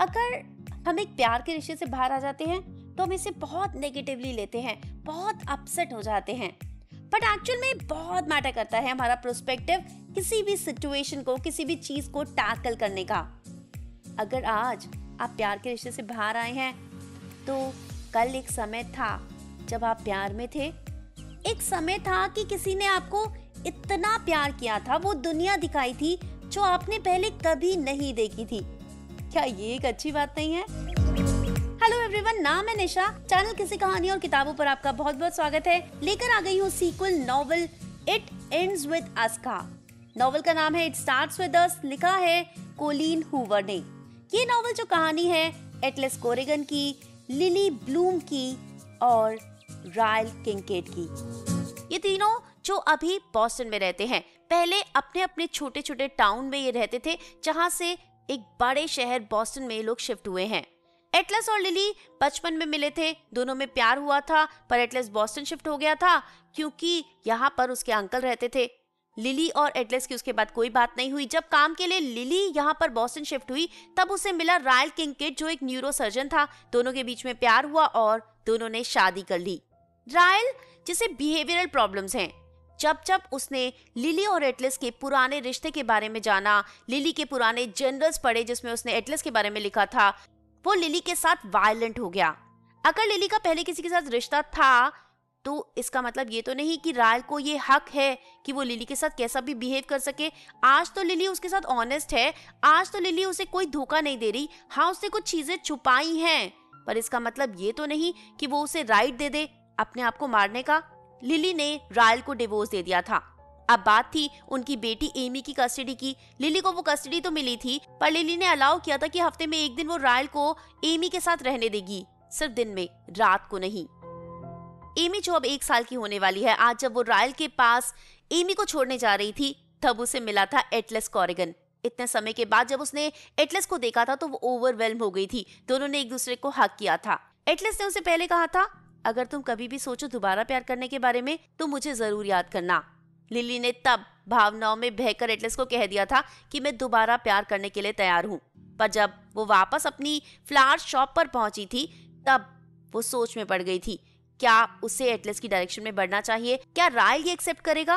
अगर हम एक प्यार के रिश्ते से बाहर आ जाते हैं तो हम इसे बहुत नेगेटिवली लेते हैं, बहुत अपसेट हो जाते हैं। बट एक्चुअल में बहुत मैटर करता है हमारा पर्सपेक्टिव किसी भी सिचुएशन को, किसी भी चीज को टैकल करने का। अगर आज आप प्यार के रिश्ते से बाहर आए हैं तो कल एक समय था जब आप प्यार में थे। एक समय था कि किसी ने आपको इतना प्यार किया था, वो दुनिया दिखाई थी जो आपने पहले कभी नहीं देखी थी। क्या ये एक अच्छी बात नहीं है? हेलो एवरीवन, नाम है निशा। चैनल किसी कहानी और किताबों पर आपका बहुत बहुत स्वागत है। लेकर आ गई हूँ sequel novel it ends with us का। नॉवल का नाम है इट स्टार्ट्स विद अस, लिखा है कोलिन हूवर ने। ये नॉवल जो कहानी है एटलस कोरेगन की, लिली ब्लूम की और रायल किंकेड की। ये तीनों जो अभी बॉस्टन में रहते हैं, पहले अपने अपने छोटे छोटे टाउन में ये रहते थे, जहां से एक बड़े शहर बॉस्टन में लोग शिफ्ट हुए हैं। एटलस और लिली बचपन में मिले थे, दोनों में प्यार हुआ था, पर एटलस बॉस्टन शिफ्ट हो गया था क्योंकि यहाँ पर उसके अंकल रहते थे। लिली और एटलस की उसके बाद कोई बात नहीं हुई। जब काम के लिए लिली यहाँ पर बॉस्टन शिफ्ट हुई तब उसे मिला रायल किंकेड जो एक न्यूरो सर्जन था। दोनों के बीच में प्यार हुआ और दोनों ने शादी कर ली। रायल जिसे बिहेवियरल प्रॉब्लम्स हैं, जब जब उसने लिली और एटलस के पुराने रिश्ते के बारे में जाना, लिली के पुराने जर्नल्स पढ़े जिसमें उसने एटलस के बारे में लिखा था, वो लिली के साथ वायलेंट हो गया। अगर लिली का पहले किसी के साथ रिश्ता था तो इसका मतलब ये तो नहीं कि रायल को ये हक है कि वो लिली के साथ कैसा भी बिहेव कर सके। आज तो लिली उसके साथ ऑनेस्ट है, आज तो लिली उसे कोई धोखा नहीं दे रही। हाँ, उससे कुछ चीजें छुपाई हैं, पर इसका मतलब ये तो नहीं कि वो उसे राइट दे दे अपने आप को मारने का। लिली ने रायल को डिवोर्स दे दिया था। अब बात थी उनकी बेटी एमी की कस्टडी की। लिली को वो कस्टडी तो मिली थी, पर लिली ने अलाउ किया था कि हफ्ते में एक दिन वो रायल को एमी के साथ रहने देगी, सिर्फ दिन में, रात को नहीं। एमी जो अब 1 साल की होने वाली है, आज जब वो रायल के पास एमी को छोड़ने जा रही थी तब उसे मिला था एटलस कोरेगन। इतने समय के बाद जब उसने एटलस को देखा था तो वो ओवरवेल्म हो गई थी। दोनों ने एक दूसरे को हक किया था। एटलस ने उसे पहले कहा था, अगर तुम कभी भी सोचो दोबारा प्यार करने के बारे में तो मुझे जरूर याद करना। लिली ने तब भावनाओं में बहकर एटलस को कह दिया था कि मैं दोबारा प्यार करने के लिए तैयार हूँ। पर जब वो वापस अपनी फ्लावर शॉप पर पहुंची थी तब वो सोच में पड़ गई थी, क्या उसे एटलस की डायरेक्शन में बढ़ना चाहिए? क्या रायल ये एक्सेप्ट करेगा?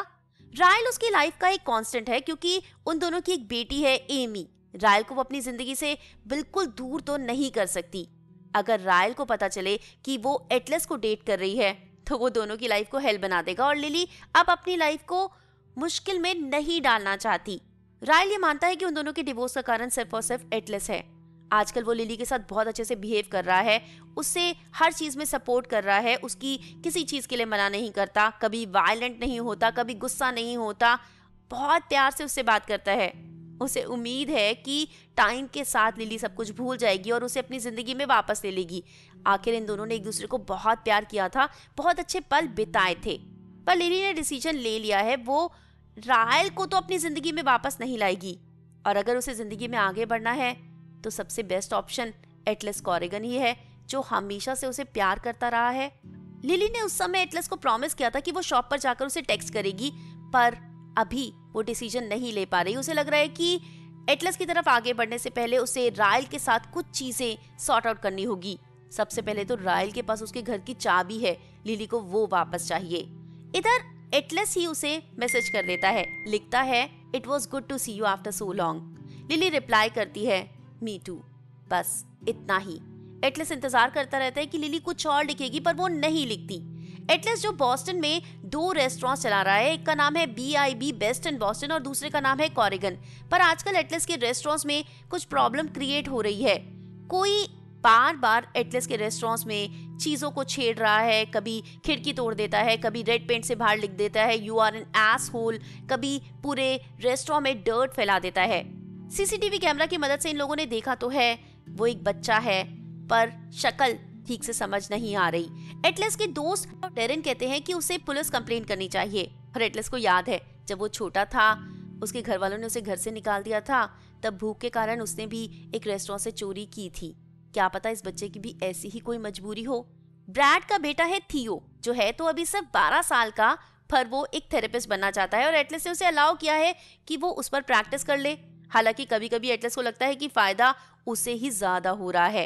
रायल उसकी लाइफ का एक कांस्टेंट है क्योंकि उन दोनों की एक बेटी है एमी। रायल को वो अपनी जिंदगी से बिल्कुल दूर तो नहीं कर सकती। अगर रायल को पता चले कि वो एटलस को डेट कर रही है तो वो दोनों की लाइफ को हेल बना देगा और लिली अब अपनी लाइफ को मुश्किल में नहीं डालना चाहती। रायल ये मानता है कि उन दोनों के डिवोर्स का कारण सिर्फ और सिर्फ एटलस है। आजकल वो लिली के साथ बहुत अच्छे से बिहेव कर रहा है, उससे हर चीज में सपोर्ट कर रहा है, उसकी किसी चीज के लिए मना नहीं करता, कभी वायलेंट नहीं होता, कभी गुस्सा नहीं होता, बहुत प्यार से उससे बात करता है। उसे उम्मीद है कि टाइम के साथ लिली सब कुछ भूल जाएगी और उसे अपनी जिंदगी में वापस ले लेगी। आखिर इन दोनों ने एक दूसरे को बहुत प्यार किया था, बहुत अच्छे पल बिताए थे, पर लिली ने डिसीजन ले लिया है वो रायल को तो अपनी जिंदगी में वापस नहीं लाएगी और अगर उसे जिंदगी में आगे बढ़ना है तो सबसे बेस्ट ऑप्शन एटलस कोरेगन ही है जो हमेशा से उसे प्यार करता रहा है। लिली ने उस समय एटलस को प्रॉमिस किया था कि वो शॉप पर जाकर उसे टेक्स्ट करेगी, पर अभी वो डिसीजन नहीं ले पा रही। उसे लग रहा है कि एटलस की तरफ आगे बढ़ने से पहले उसे रायल के साथ कुछ चीजें सॉर्ट आउट करनी होगी। सबसे पहले तो रायल के पास उसके घर की चाबी है, लिली को वो वापस चाहिए। इधर एटलस ही उसे मैसेज कर देता है, लिखता है it was good to see you after so long. Lily reply करती है मी टू, बस इतना ही। एटलस इंतजार करता रहता है कि लिली कुछ और लिखेगी, पर वो नहीं लिखती। एटलस जो बॉस्टन में 2 रेस्टोरेंट चला रहा है, एक का नाम है BIB बेस्ट इन बॉस्टन और दूसरे का नाम है कोरेगन, पर आजकल एटलस के रेस्टोरेंट्स में कुछ प्रॉब्लम क्रिएट हो रही है। कोई बार बार एटलस के रेस्टोरेंट्स में चीजों को छेड़ रहा है, कभी खिड़की तोड़ देता है, कभी रेड पेंट से बाहर लिख देता है यू आर एन एसहोल, कभी पूरे रेस्टोरेंट में डर्ट फैला देता है। सीसीटीवी कैमरा की मदद से इन लोगों ने देखा तो है वो एक बच्चा है, पर शक्ल ठीक से समझ नहीं आ रही। एटलस के दोस्त डेरेन कहते हैं कि उसे पुलिस कंप्लेन करनी चाहिए, और एटलस को याद है जब वो छोटा था उसके घर वालों ने उसे घर से निकाल दिया था, तब भूख के कारण उसने भी एक रेस्टोरेंट से चोरी की थी। क्या पता इस बच्चे की भी ऐसी ही कोई मजबूरी हो। ब्रैड का बेटा है थियो, जो है तो अभी सिर्फ 12 साल का, पर वो एक थेरेपिस्ट बनना चाहता है और एटलस ने उसे अलाउ किया है कि वो उस पर प्रैक्टिस कर ले। हालांकि कभी कभी एटलस को लगता है कि फायदा उसे ही ज्यादा हो रहा है।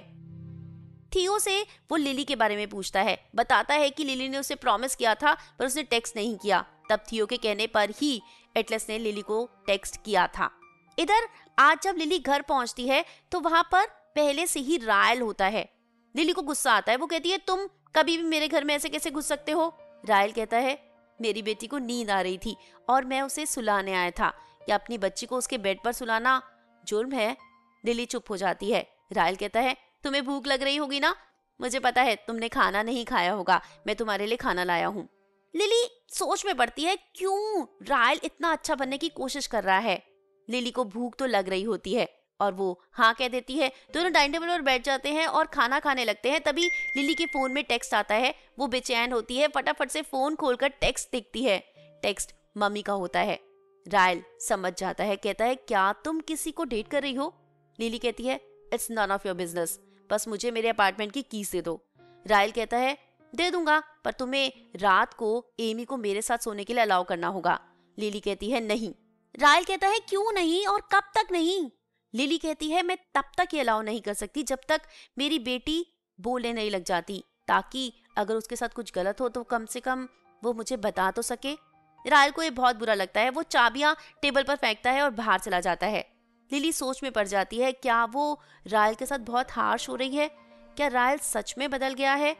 थियो से वो लिली के बारे में पूछता है, बताता है कि लिली ने उसे प्रॉमिस किया था पर उसने टेक्स्ट नहीं किया। तब थियो के कहने पर ही एटलस ने लिली को टेक्स्ट किया था। इधर आज जब लिली घर पहुंचती है तो वहां पर पहले से ही रायल होता है। लिली को गुस्सा आता है, वो कहती है तुम कभी भी मेरे घर में ऐसे कैसे घुस सकते हो। रायल कहता है मेरी बेटी को नींद आ रही थी और मैं उसे सुलाने आया था, या अपनी बच्ची को उसके बेड पर सुलाना जुर्म है। लिली चुप हो जाती है। रायल कहता है तुम्हें भूख लग रही होगी ना, मुझे पता है तुमने खाना नहीं खाया होगा, मैं तुम्हारे लिए खाना लाया हूँ। लिली सोच में पड़ती है क्यों रायल इतना अच्छा बनने की कोशिश कर रहा है। लिली को भूख तो लग रही होती है और वो हाँ कह देती है। दोनों डाइनिंग टेबल पर बैठ जाते हैं और खाना खाने लगते हैं। तभी लिली के फोन में टेक्स्ट आता है। वो बेचैन होती है, फटाफट से फोन खोलकर टेक्स्ट देखती है। टेक्स्ट मम्मी का होता है। रायल समझ जाता है, कहता है क्या तुम किसी को डेट कर रही हो। लिली कहती है it's none of your business, बस मुझे मेरे अपार्टमेंट की कीज दे दो। रायल कहता है दे दूंगा, पर तुम्हें रात को एमी को मेरे साथ सोने के लिए अलाउ करना होगा। लिली कहती है नहीं। रायल कहता है क्यों नहीं और कब तक नहीं। लिली कहती है मैं तब तक ये अलाउ नहीं कर सकती जब तक मेरी बेटी बोलने नहीं लग जाती, ताकि अगर उसके साथ कुछ गलत हो तो कम से कम वो मुझे बता तो सके। रायल को ये बहुत बुरा लगता है। वो चाबियां टेबल पर फेंकता है और बाहर चला जाता है। लिली सोच में पड़ जाती है, क्या वो रायल के साथ बहुत हार्श हो रही है? क्या रायल सच में बदल गया है?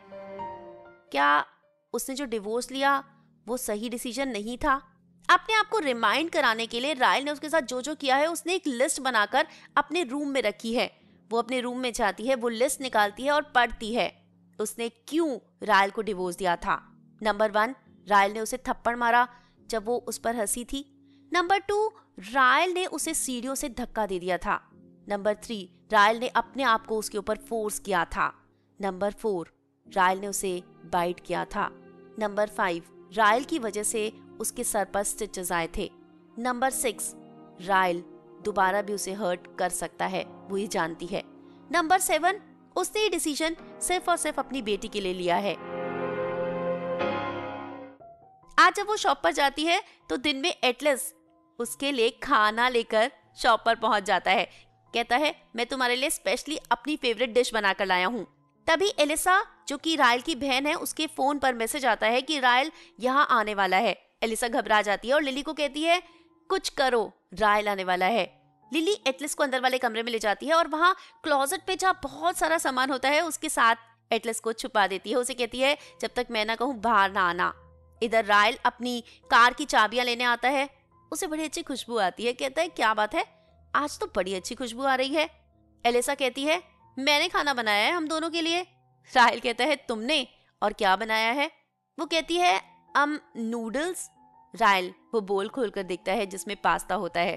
क्या उसने जो डिवोर्स लिया वो सही डिसीजन नहीं था? अपने आप को रिमाइंड कराने के लिए रायल ने उसके साथ जो जो किया है उसने एक लिस्ट बनाकर अपने रूम में रखी है। वो अपने रूम में जाती है, वो लिस्ट निकालती है और पढ़ती है उसने क्यों रायल को डिवोर्स दिया था। नंबर 1, रायल ने उसे थप्पड़ मारा जब वो उस पर हंसी थी। नंबर 2, रायल ने उसे सीढ़ियों से धक्का दे दिया था। नंबर 3, रायल ने अपने आप को उसके ऊपर फोर्स किया था। नंबर 4, रायल ने उसे बाइट किया था। नंबर 5, रायल की वजह से उसके सर पर स्टिचेस आए थे। नंबर 6, रायल दोबारा भी उसे हर्ट कर सकता है, वो ये जानती है। नंबर 7, उसने ये डिसीजन सिर्फ और सिर्फ अपनी बेटी के लिए लिया है। आज जब वो शॉप पर जाती है तो दिन में एटलस उसके लिए खाना लेकर शॉप पर पहुंच जाता है। कहता है मैं तुम्हारे लिए स्पेशली अपनी फेवरेट डिश बनाकर लाया हूँ। तभी एलिसा जो कि रायल की बहन है, उसके फोन पर मैसेज आता है कि रायल यहाँ आने वाला है। एलिसा घबरा जाती है और लिली को कहती है कुछ करो, रायल आने वाला है। लिली एटलस को अंदर वाले कमरे में ले जाती है और वहाँ क्लोजेट पे जहाँ बहुत सारा सामान होता है उसके साथ एटलस को छुपा देती है। उसे कहती है जब तक मैं ना कहूँ बाहर ना आना। इधर रायल अपनी कार की चाबियां लेने आता है। उसे बड़ी अच्छी खुशबू आती है। कहता है क्या बात है, आज तो बड़ी अच्छी खुशबू आ रही है। एलिसा कहती है मैंने खाना बनाया है हम दोनों के लिए। रायल कहता है तुमने, और क्या बनाया है? वो कहती है नूडल्स। रायल वो बोल खोलकर देखता है जिसमें पास्ता होता है।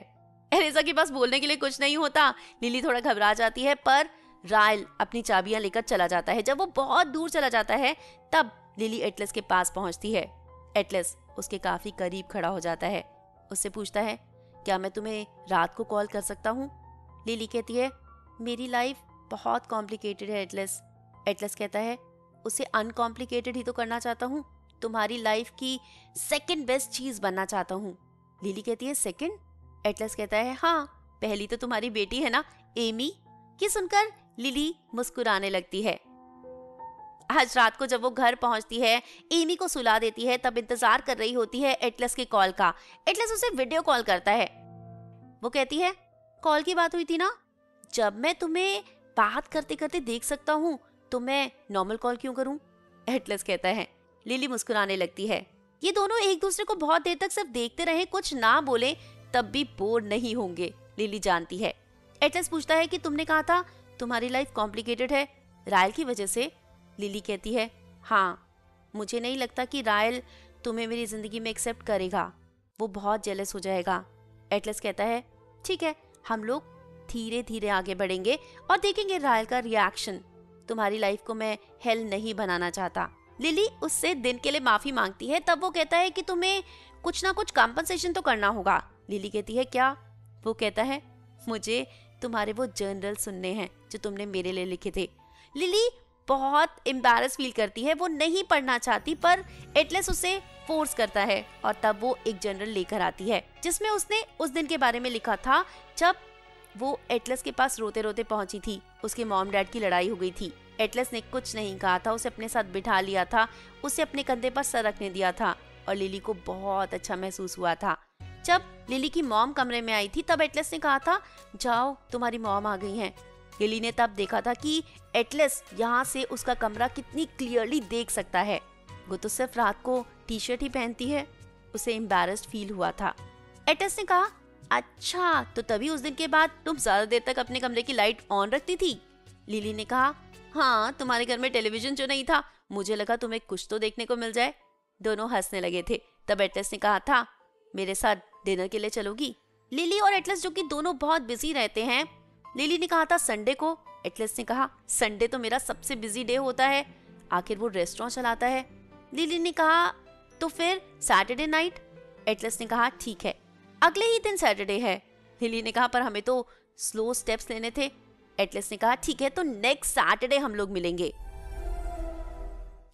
एलिसा के पास बोलने के लिए कुछ नहीं होता। लिली थोड़ा घबरा जाती है, पर रायल अपनी चाबियां लेकर चला जाता है। जब वो बहुत दूर चला जाता है तब लिली एटलस के पास पहुंचती है। एटलस उसके काफी करीब खड़ा हो जाता है। उससे पूछता है क्या मैं तुम्हें रात को कॉल कर सकता हूँ? लिली कहती है मेरी लाइफ बहुत कॉम्प्लिकेटेड है एटलस। एटलस कहता है उसे अनकॉम्प्लिकेटेड ही तो करना चाहता हूँ, तुम्हारी लाइफ की सेकंड बेस्ट चीज बनना चाहता हूँ। लिली कहती है सेकंड? एटलस कहता है हाँ, पहली तो तुम्हारी बेटी है ना एमी। ये सुनकर लिली मुस्कुराने लगती है। आज रात को जब वो घर पहुंचती है, एमी को सुला देती है, तब इंतजार कर रही होती है एटलस के कॉल का। एटलस उसे वीडियो कॉल करता है। वो कहती है कॉल की बात हुई थी ना, जब मैं तुम्हें बात करते करते देख सकता हूँ तो मैं नॉर्मल कॉल क्यों करूं? एटलस कहता है। लिली मुस्कुराने लगती है। ये दोनों एक दूसरे को बहुत देर तक सिर्फ देखते रहे, कुछ ना बोले, तब भी बोर नहीं होंगे, लिली जानती है। एटलस पूछता है कि तुमने कहा था तुम्हारी लाइफ कॉम्प्लिकेटेड है रायल की वजह से। लिली कहती है हाँ, मुझे नहीं लगता कि रायल तुम्हें मेरी जिंदगी में एक्सेप्ट करेगा, वो बहुत जेलस हो जाएगा। एटलस कहता है ठीक है, हम लोग धीरे धीरे आगे बढ़ेंगे और देखेंगे रायल का रिएक्शन। तुम्हारी लाइफ को मैं हेल नहीं बनाना चाहता। लिली उससे दिन के लिए माफी मांगती है। तब वो कहता है कि तुम्हें कुछ ना कुछ कॉम्पनसेशन तो करना होगा। लिली कहती है क्या? वो कहता है मुझे तुम्हारे वो जर्नल सुनने हैं जो तुमने मेरे लिए लिखे थे। लिली बहुत एम्बैरस फील करती है, वो नहीं पढ़ना चाहती, पर एटलस उसे फोर्स करता है और तब वो एक जर्नल लेकर आती है जिसमें उसने उस दिन के बारे में लिखा था जब वो एटलस के पास रोते रोते पहुंची थी। उसके मॉम डैड की लड़ाई हो गई थी। एटलस ने कुछ नहीं कहा था, उसे अपने साथ बिठा लिया था, उसे अपने कंधे पर सर रखने दिया था और लिली को बहुत अच्छा महसूस हुआ था। जब लिली की मॉम कमरे में आई थी तब एटलस ने कहा था, जाओ तुम्हारी मॉम आ गई हैं। लिली ने तब देखा था कि एटलस यहाँ से उसका कमरा कितनी क्लियरली देख सकता है। वो तो सिर्फ रात को टी शर्ट ही पहनती है। उसे एम्बैरेस्ड फील हुआ था। एटलस ने कहा, अच्छा तो तभी उस दिन के बाद तुम ज्यादा देर तक अपने कमरे की लाइट ऑन रखती थी। लिली ने कहा, हाँ तुम्हारे घर में टेलीविजन जो नहीं था, मुझे लगा तुम्हें कुछ तो देखने को मिल जाए। दोनों हंसने लगे थे। तब एटलस ने कहा था, मेरे साथ डिनर के लिए चलोगी? लिली और एटलस जो कि दोनों बहुत बिजी रहते हैं, लिली ने कहा था संडे को। एटलस ने कहा, संडे तो मेरा सबसे बिजी डे होता है, आखिर वो रेस्टोरेंट चलाता है। लिली ने कहा, तो फिर सैटरडे नाइट? एटलस ने कहा, ठीक है। अगले ही दिन सैटरडे है। लिली ने कहा, पर हमें तो स्लो स्टेप्स लेने थे। एटलस ने कहा, ठीक है तो नेक्स्ट सैटरडे हम लोग मिलेंगे।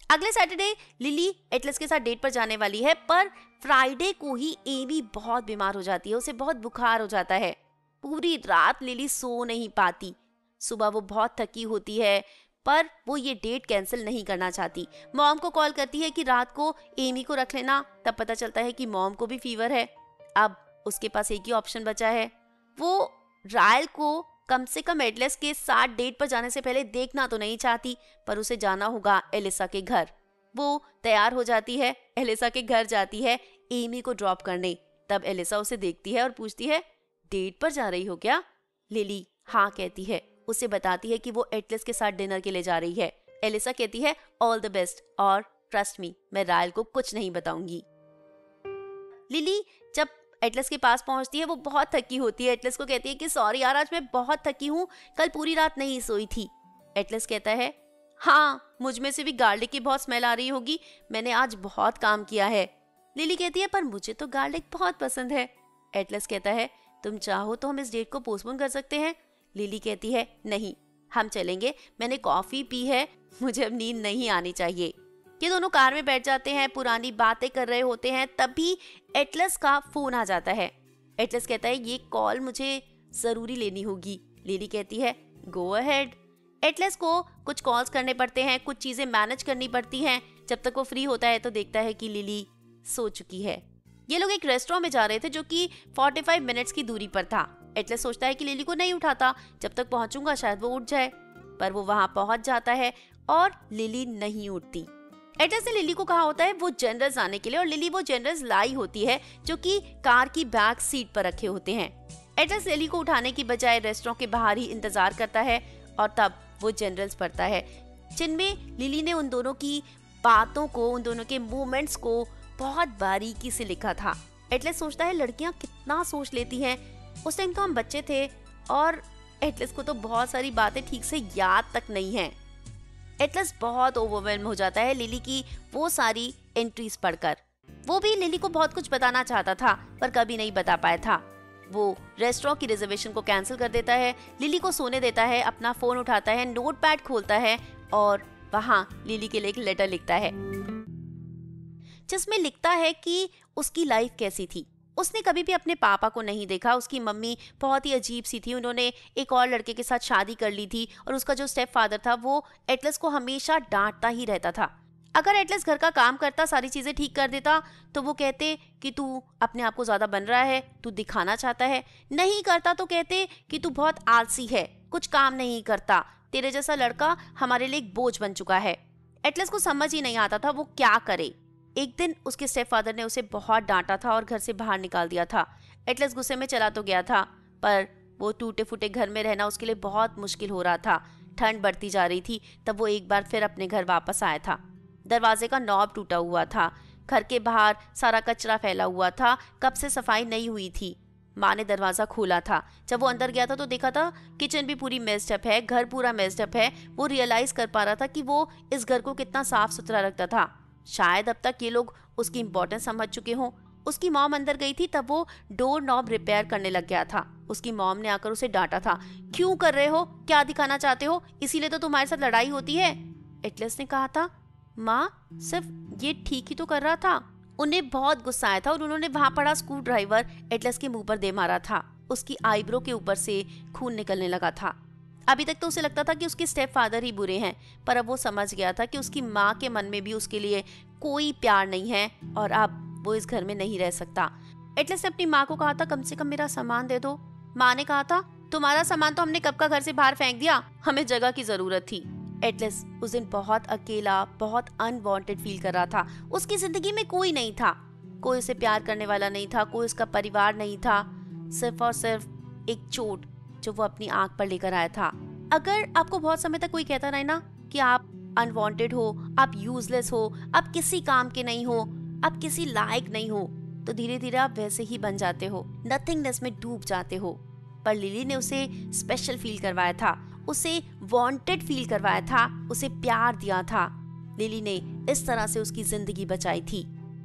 अगले सैटरडे लिली एटलस के साथ डेट पर जाने वाली है, पर फ्राइडे को ही एमी बहुत बीमार हो जाती है। उसे बहुत बुखार हो जाता है। पूरी रात लिली सो नहीं पाती। सुबह वो बहुत थकी होती है, पर वो ये डेट कैंसिल नहीं करना चाहती। मॉम को कॉल करती है कि रात को एमी को रख लेना। तब पता चलता है कि मॉम को भी फीवर है। अब उसके पास एक ही ऑप्शन बचा है। वो रायल को कम से कम एटलस के साथ डेट पर जाने से पहले देखना तो नहीं चाहती, पर उसे जाना होगा एलिसा के घर। वो तैयार हो जाती है, एलिसा के घर जाती है एमी को ड्रॉप करने। तब एलिसा उसे देखती है और पूछती है, डेट पर जा रही हो क्या? लिली हाँ कहती है। उसे बताती है कि वो एटलस के साथ डिनर के लिए जा रही है। एलिसा कहती है, ऑल द बेस्ट और ट्रस्ट मी, मैं रायल को कुछ नहीं बताऊंगी। लिली जब एटलस के पास पहुंचती है वो बहुत थकी होती है। एटलस को कहती है कि सॉरी यार, आज मैं बहुत थकी हूँ, कल पूरी रात नहीं सोई थी। एटलस कहता है, हाँ मुझ में से भी गार्लिक की बहुत स्मेल आ रही होगी, मैंने आज बहुत काम किया है। लिली कहती है, पर मुझे तो गार्लिक बहुत पसंद है। एटलस कहता है, तुम चाहो तो हम इस डेट को पोस्टपोन कर सकते हैं। लिली कहती है, नहीं हम चलेंगे, मैंने कॉफी पी है, मुझे अब नींद नहीं आनी चाहिए। ये दोनों कार में बैठ जाते हैं, पुरानी बातें कर रहे होते हैं। तभी एटलस का फोन आ जाता है। एटलस कहता है, ये कॉल मुझे जरूरी लेनी होगी। लिली कहती है, गो अहेड। एटलस को कुछ कॉल्स करने पड़ते हैं, कुछ चीजें मैनेज करनी पड़ती हैं। जब तक वो फ्री होता है तो देखता है कि लिली सो चुकी है। ये लोग एक रेस्टोरेंट में जा रहे थे जो कि 45 मिनट्स की दूरी पर था। एटलस सोचता है कि लिली को नहीं उठाता, जब तक पहुंचूंगा शायद वो उठ जाए, पर वो वहां पहुंच जाता है और लिली नहीं उठती। एटलस ने लिली को कहा होता है वो जनरल्स आने के लिए, और लिली वो जनरल्स लाई होती है जो कि कार की बैक सीट पर रखे होते हैं। एटलस लिली को उठाने की बजाय रेस्टोरेंट के बाहर ही इंतजार करता है और तब वो जनरल्स पढ़ता है जिनमें लिली ने उन दोनों की बातों को, उन दोनों के मूवमेंट्स को बहुत बारीकी से लिखा था। एटलस सोचता है लड़कियां कितना सोच लेती हैं। उस टाइम तो हम बच्चे थे और एटलस को तो बहुत सारी बातें ठीक से याद तक नहीं है। एटलस बहुत ओवरवेल्म हो जाता है लिली की वो सारी एंट्रीज पढ़कर। वो भी लिली को बहुत कुछ बताना चाहता था पर कभी नहीं बता पाया था। वो रेस्टोरेंट की रिजर्वेशन को कैंसिल कर देता है, लिली को सोने देता है, अपना फोन उठाता है, नोटपैड खोलता है और वहाँ लिली के लिए एक लेटर लिखता है जिसमें लिखता है कि उसकी लाइफ कैसी थी। उसने कभी भी अपने पापा को नहीं देखा। उसकी मम्मी बहुत ही अजीब सी थी, उन्होंने एक और लड़के के साथ शादी कर ली थी और उसका जो स्टेप फादर था वो एटलस को हमेशा डांटता ही रहता था। अगर एटलस घर का काम करता, सारी चीजें ठीक कर देता तो वो कहते कि तू अपने आप को ज्यादा बन रहा है, तू दिखाना चाहता है। नहीं करता तो कहते कि तू बहुत आलसी है, कुछ काम नहीं करता, तेरे जैसा लड़का हमारे लिए एक बोझ बन चुका है। एटलस को समझ ही नहीं आता था वो क्या करे। एक दिन उसके स्टेप फादर ने उसे बहुत डांटा था और घर से बाहर निकाल दिया था। एटलस गुस्से में चला तो गया था पर वो टूटे फूटे घर में रहना उसके लिए बहुत मुश्किल हो रहा था। ठंड बढ़ती जा रही थी। तब वो एक बार फिर अपने घर वापस आया था। दरवाजे का नॉब टूटा हुआ था, घर के बाहर सारा कचरा फैला हुआ था, कब से सफाई नहीं हुई थी। माँ ने दरवाजा खोला था। जब वो अंदर गया था तो देखा था किचन भी पूरी मेस्ड अप है, घर पूरा मेस्ड अप है। वो रियलाइज कर पा रहा था कि वो इस घर को कितना साफ सुथरा रखता था। शायद अब तक ये लोग उसकी इम्पोर्टेंस समझ चुके हों। उसकी मॉम अंदर गई थी तब वो डोर नॉब रिपेयर करने लग गया था। उसकी मॉम ने आकर उसे डांटा था, क्यों कर रहे हो, क्या दिखाना चाहते हो, इसीलिए तो तुम्हारे साथ लड़ाई होती है। एटलस ने कहा था, माँ सिर्फ ये ठीक ही तो कर रहा था। उन्हें बहुत गुस्सा आया था और उन्होंने वहां पड़ा स्क्रू ड्राइवर एटलस के मुंह पर दे मारा था। उसकी आईब्रो के ऊपर से खून निकलने लगा था। अभी तक तो उसे लगता था कि उसके स्टेप फादर ही बुरे हैं, पर अब वो समझ गया था कि उसकी माँ के मन में भी उसके लिए कोई प्यार नहीं है और अब वो इस घर में नहीं रह सकता। एटलस ने अपनी माँ को कहा था, कम से कम मेरा सामान दे दो। माँ ने कहा था, तुम्हारा सामान तो हमने कब का घर से बाहर फेंक दिया, हमें जगह की जरूरत थी। एटलस उस दिन बहुत अकेला, बहुत अनवांटेड फील कर रहा था। उसकी जिंदगी में कोई नहीं था, कोई उसे प्यार करने वाला नहीं था, कोई उसका परिवार नहीं था, सिर्फ और सिर्फ एक चोट जो वो अपनी आंख पर लेकर आया था। अगर आपको बहुत समय तक कोई कहता रहे ना कि आप अनवांटेड हो, आप यूजलेस हो, आप किसी काम के नहीं हो, आप किसी लायक नहीं हो, तो धीरे धीरे आप वैसे ही बन जाते हो, नथिंगनेस में डूब जाते हो। पर लिली ने उसे स्पेशल फील करवाया था, उसे वांटेड फील करवाया था, उसे प्यार दिया था। लिली ने इस तरह से उसकी जिंदगी बचाई थी,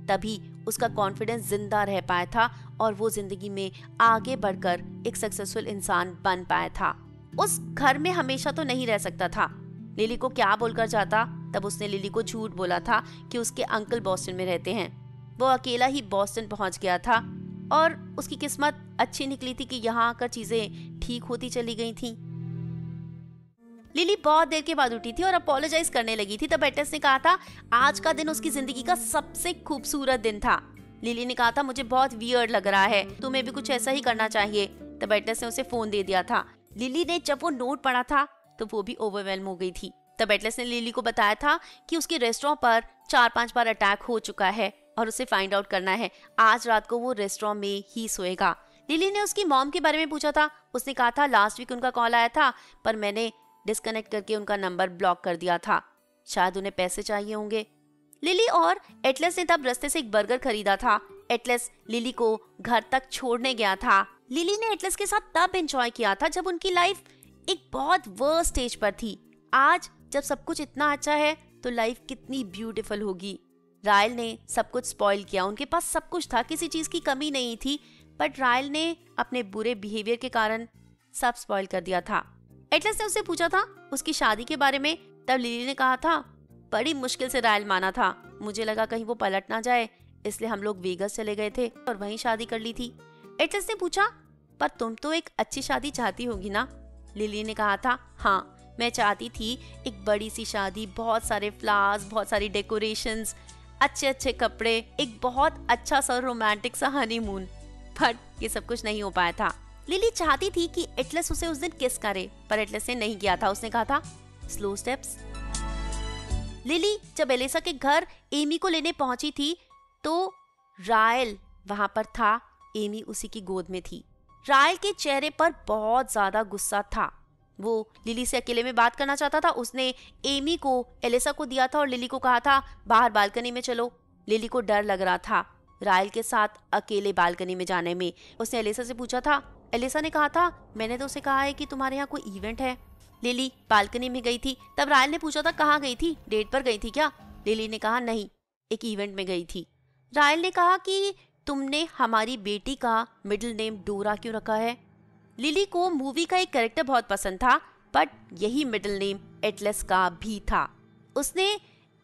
तभी उसका कॉन्फिडेंस जिंदा रह पाया था और वो जिंदगी में आगे बढ़कर एक सक्सेसफुल इंसान बन पाया था। उस घर में हमेशा तो नहीं रह सकता था। लिली को क्या बोलकर जाता, तब उसने लिली को झूठ बोला था कि उसके अंकल बॉस्टन में रहते हैं। वो अकेला ही बॉस्टन पहुंच गया था और उसकी किस्मत अच्छी निकली थी कि यहाँ आकर चीजें ठीक होती चली गई थी। लिली बहुत देर के बाद उठी थी और अपोलोजाइज करने लगी थी। तब एटलस ने कहा था आज का दिन उसकी जिंदगी का सबसे खूबसूरत दिन था। लिली ने कहा था, मुझे बहुत वियर्ड लग रहा है, तुम्हें भी कुछ ऐसा ही करना चाहिए। तब एटलस ने उसे फोन दे दिया था। लिली ने जब वो नोट पढ़ा था तो वो भी ओवरवेल्म हो गई थी। तब एटलस ने लिली को बताया था कि उसके रेस्टोरेंट पर 4-5 बार अटैक हो चुका है और उसे फाइंड आउट करना है। आज रात को वो रेस्टोरेंट में ही सोएगा। लिली ने उसकी मॉम के बारे में पूछा था। उसने कहा था लास्ट वीक उनका कॉल आया था, पर मैंने डिस्कनेक्ट करके उनका नंबर ब्लॉक कर दिया था, शायद उन्हें पैसे चाहिए होंगे। लिली और एटलस ने तब रास्ते से एक बर्गर खरीदा था। एटलस लिली को घर तक छोड़ने गया था। लिली ने एटलस के साथ तब एंजॉय किया था जब उनकी लाइफ एक बहुत वर्स्ट स्टेज पर थी। आज जब सब कुछ इतना अच्छा है तो लाइफ कितनी ब्यूटीफुल होगी। रायल ने सब कुछ स्पॉइल किया, उनके पास सब कुछ था, किसी चीज की कमी नहीं थी, बट रायल ने अपने बुरे बिहेवियर के कारण सब स्पॉइल कर दिया था। एटलस ने उससे पूछा था उसकी शादी के बारे में। तब लिली ने कहा था, बड़ी मुश्किल से रायल माना था, मुझे लगा कहीं वो पलट ना जाए, इसलिए हम लोग वेगस चले गए थे और वहीं शादी कर ली थी। एटलस ने पूछा, पर तुम तो एक अच्छी शादी चाहती होगी ना? लिली ने कहा था, हाँ मैं चाहती थी एक बड़ी सी शादी, बहुत सारे फ्लावर्स, बहुत सारी डेकोरेशंस, अच्छे अच्छे कपड़े, एक बहुत अच्छा सा रोमांटिक सा हनीमून, बट ये सब कुछ नहीं हो पाया था। लिली चाहती थी कि एटलस उसे उस दिन किस करे, पर एटलस ने नहीं किया था। उसने कहा था स्लो स्टेप्स। लिली जब एलिसा के घर एमी को लेने पहुंची थी तो रायल वहां पर था, एमी उसी की गोद में थी। रायल के चेहरे पर बहुत ज्यादा गुस्सा था, वो लिली से अकेले में बात करना चाहता था। उसने एमी को एलिसा को दिया था और लिली को कहा था बाहर बालकनी में चलो। लिली को डर लग रहा था रायल के साथ अकेले बालकनी में जाने में। उसने एलिसा से पूछा था। एलिसा ने कहा था, मैंने तो उसे कहा है कि तुम्हारे यहाँ कोई इवेंट है। लिली बालकनी में गई थी। तब रायल ने पूछा था कहाँ गई थी, डेट पर गई थी क्या? लिली ने कहा नहीं, एक इवेंट में गई थी। रायल ने कहा कि तुमने हमारी बेटी का मिडिल नेम डोरा क्यों रखा है? लिली को मूवी का एक कैरेक्टर बहुत पसंद था, बट यही मिडिल नेम एटलस का भी था। उसने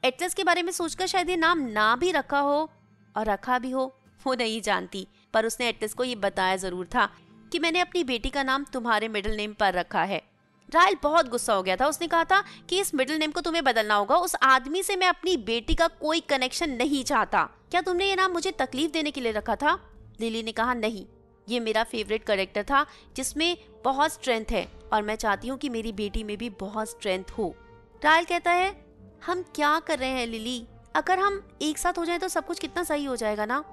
एटलस के बारे में सोचकर शायद ये नाम ना भी रखा हो, और रखा भी हो वो नहीं जानती, पर उसने एटलस को ये बताया जरूर था कि मैंने अपनी बेटी का नाम तुम्हारे मिडिल नेम पर रखा है। रायल बहुत गुस्सा हो गया था। उसने कहा था कि इस मिडिल नेम को तुम्हें बदलना होगा, उस आदमी से मैं अपनी बेटी का कोई कनेक्शन नहीं चाहता। क्या तुमने ये नाम मुझे तकलीफ देने के लिए रखा था? लिली ने कहा नहीं, ये मेरा फेवरेट कैरेक्टर था जिसमें बहुत स्ट्रेंथ है और मैं चाहती हूँ कि मेरी बेटी में भी बहुत स्ट्रेंथ हो। रायल कहता है, हम क्या कर रहे हैं लिली, अगर हम एक साथ हो जाएं तो सब कुछ कितना सही हो जाएगा ना।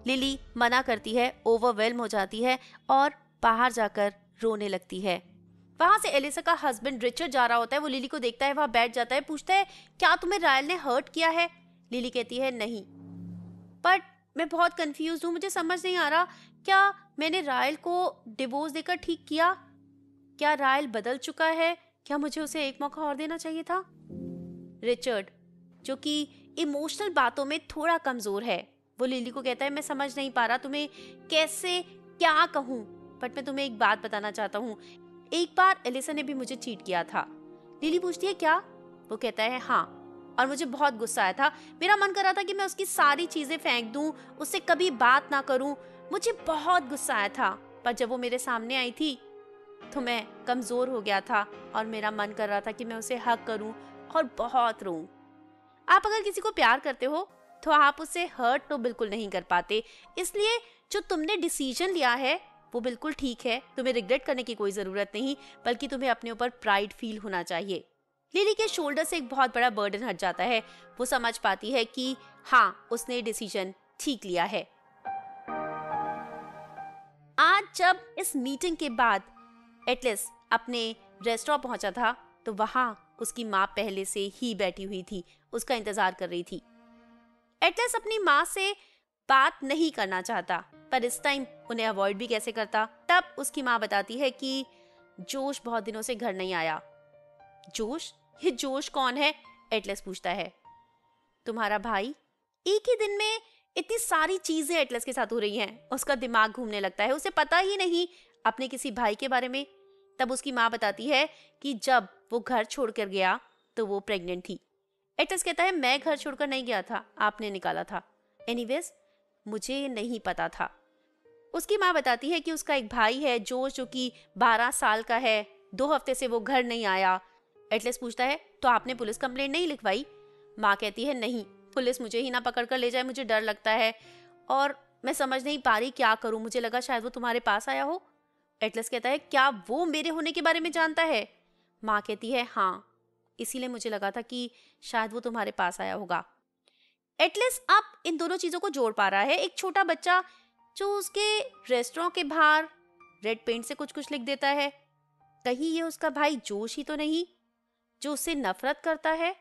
लिली मना करती है, ओवरवेल्म हो जाती है और बाहर जाकर रोने लगती है। वहां से एलिसा का हस्बैंड रिचर्ड जा रहा होता है। वो लिली को देखता है, वहां बैठ जाता है, पूछता है क्या तुम्हें रायल ने हर्ट किया है? लिली कहती है नहीं, बट मैं बहुत कंफ्यूज हूँ, मुझे समझ नहीं आ रहा, क्या मैंने रायल को डिवोर्स देकर ठीक किया? क्या रायल बदल चुका है? क्या मुझे उसे एक मौका और देना चाहिए था? रिचर्ड, जो कि इमोशनल बातों में थोड़ा कमजोर है, वो लिली को कहता है मैं समझ नहीं पा रहा तुम्हें कैसे क्या कहूँ, बट मैं तुम्हें एक बात बताना चाहता हूँ, एक बार एलिसा ने भी मुझे चीट किया था। लिली पूछती है क्या? वो कहता है हाँ, और मुझे बहुत गुस्सा आया था, मेरा मन कर रहा था कि मैं उसकी सारी चीजें फेंक दूं, उससे कभी बात ना करूं, मुझे बहुत गुस्सा आया था। पर जब वो मेरे सामने आई थी तो मैं कमज़ोर हो गया था और मेरा मन कर रहा था कि मैं उसे हग करूं और बहुत रोऊं। आप अगर किसी को प्यार करते हो तो आप उसे हर्ट तो बिल्कुल नहीं कर पाते, इसलिए जो तुमने डिसीजन लिया है वो बिल्कुल ठीक है। तुम्हें रिग्रेट करने की कोई ज़रूरत नहीं, बल्कि तुम्हें अपने ऊपर प्राइड फील होना चाहिए। लिली के शोल्डर से एक बहुत बड़ा बर्डन हट जाता है। वो समझ पाती है कि हाँ, उसने डिसीजन ठीक लिया है। आज जब इस मीटिंग के बाद एटलस अपने रेस्टोरेंट पहुंचा था तो वहां उसकी माँ पहले से ही बैठी हुई थी, उसका इंतजार कर रही थी। एटलस अपनी माँ से बात नहीं करना चाहता, पर इस टाइम उन्हें अवॉइड भी कैसे करता। तब उसकी माँ बताती है कि जोश बहुत दिनों से घर नहीं आया। जोश? ये जोश कौन है? एटलस पूछता है। तुम्हारा भाई। एक ही दिन में इतनी सारी चीजें एटलस के साथ हो रही हैं, उसका दिमाग घूमने लगता है, उसे पता ही नहीं अपने किसी भाई के बारे में। तब उसकी माँ बताती है कि जब वो घर छोड़कर गया तो वो प्रेग्नेंट थी। एटलस कहता है मैं घर छोड़कर नहीं गया था, आपने निकाला था। एनीवेज, मुझे नहीं पता था। उसकी माँ बताती है कि उसका एक भाई है जोश, जो कि 12 साल का है। 2 हफ्ते से वो घर नहीं आया। एटलस पूछता है तो आपने पुलिस कंप्लेंट नहीं लिखवाई? माँ कहती है नहीं, पुलिस मुझे ही ना पकड़ कर ले जाए, मुझे डर लगता है और मैं समझ नहीं पा रही क्या करूं, मुझे लगा शायद वो तुम्हारे पास आया हो। एटलस कहता है क्या वो मेरे होने के बारे में जानता है? माँ कहती है हाँ, इसीलिए मुझे लगा था कि शायद वो तुम्हारे पास आया होगा। एटलस अब इन दोनों चीजों को जोड़ पा रहा है। एक छोटा बच्चा जो उसके रेस्टोरेंट के बाहर रेड पेंट से कुछ कुछ लिख देता है, कहीं ये उसका भाई जोश ही तो नहीं जो उससे नफरत करता है?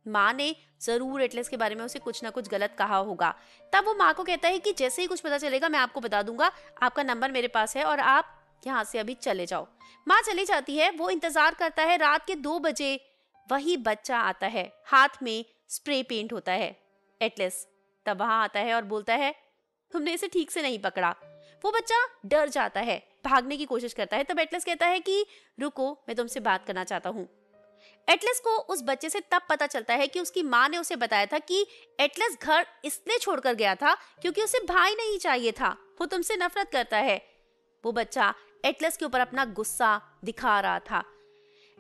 माँ ने जरूर एटलस के बारे में उसे कुछ ना कुछ गलत कहा होगा। तब वो माँ को कहता है कि जैसे ही कुछ पता चलेगा मैं आपको बता दूंगा, आपका नंबर मेरे पास है और आप यहाँ से अभी चले जाओ। माँ चली जाती है। वो इंतजार करता है। रात के 2 बजे वही बच्चा आता है, हाथ में स्प्रे पेंट होता है। एटलस तब वहां आता है और बोलता है तुमने इसे ठीक से नहीं पकड़ा। वो बच्चा डर जाता है, भागने की कोशिश करता है। तब एटलस कहता है कि रुको, मैं तुमसे बात करना चाहता हूँ। एटलस को उस बच्चे से तब पता चलता है कि उसकी माँ ने उसे बताया था कि एटलस घर इसलिए छोड़कर गया था क्योंकि उसे भाई नहीं चाहिए था, वो तुमसे नफरत करता है। वो बच्चा एटलस के ऊपर अपना गुस्सा दिखा रहा था।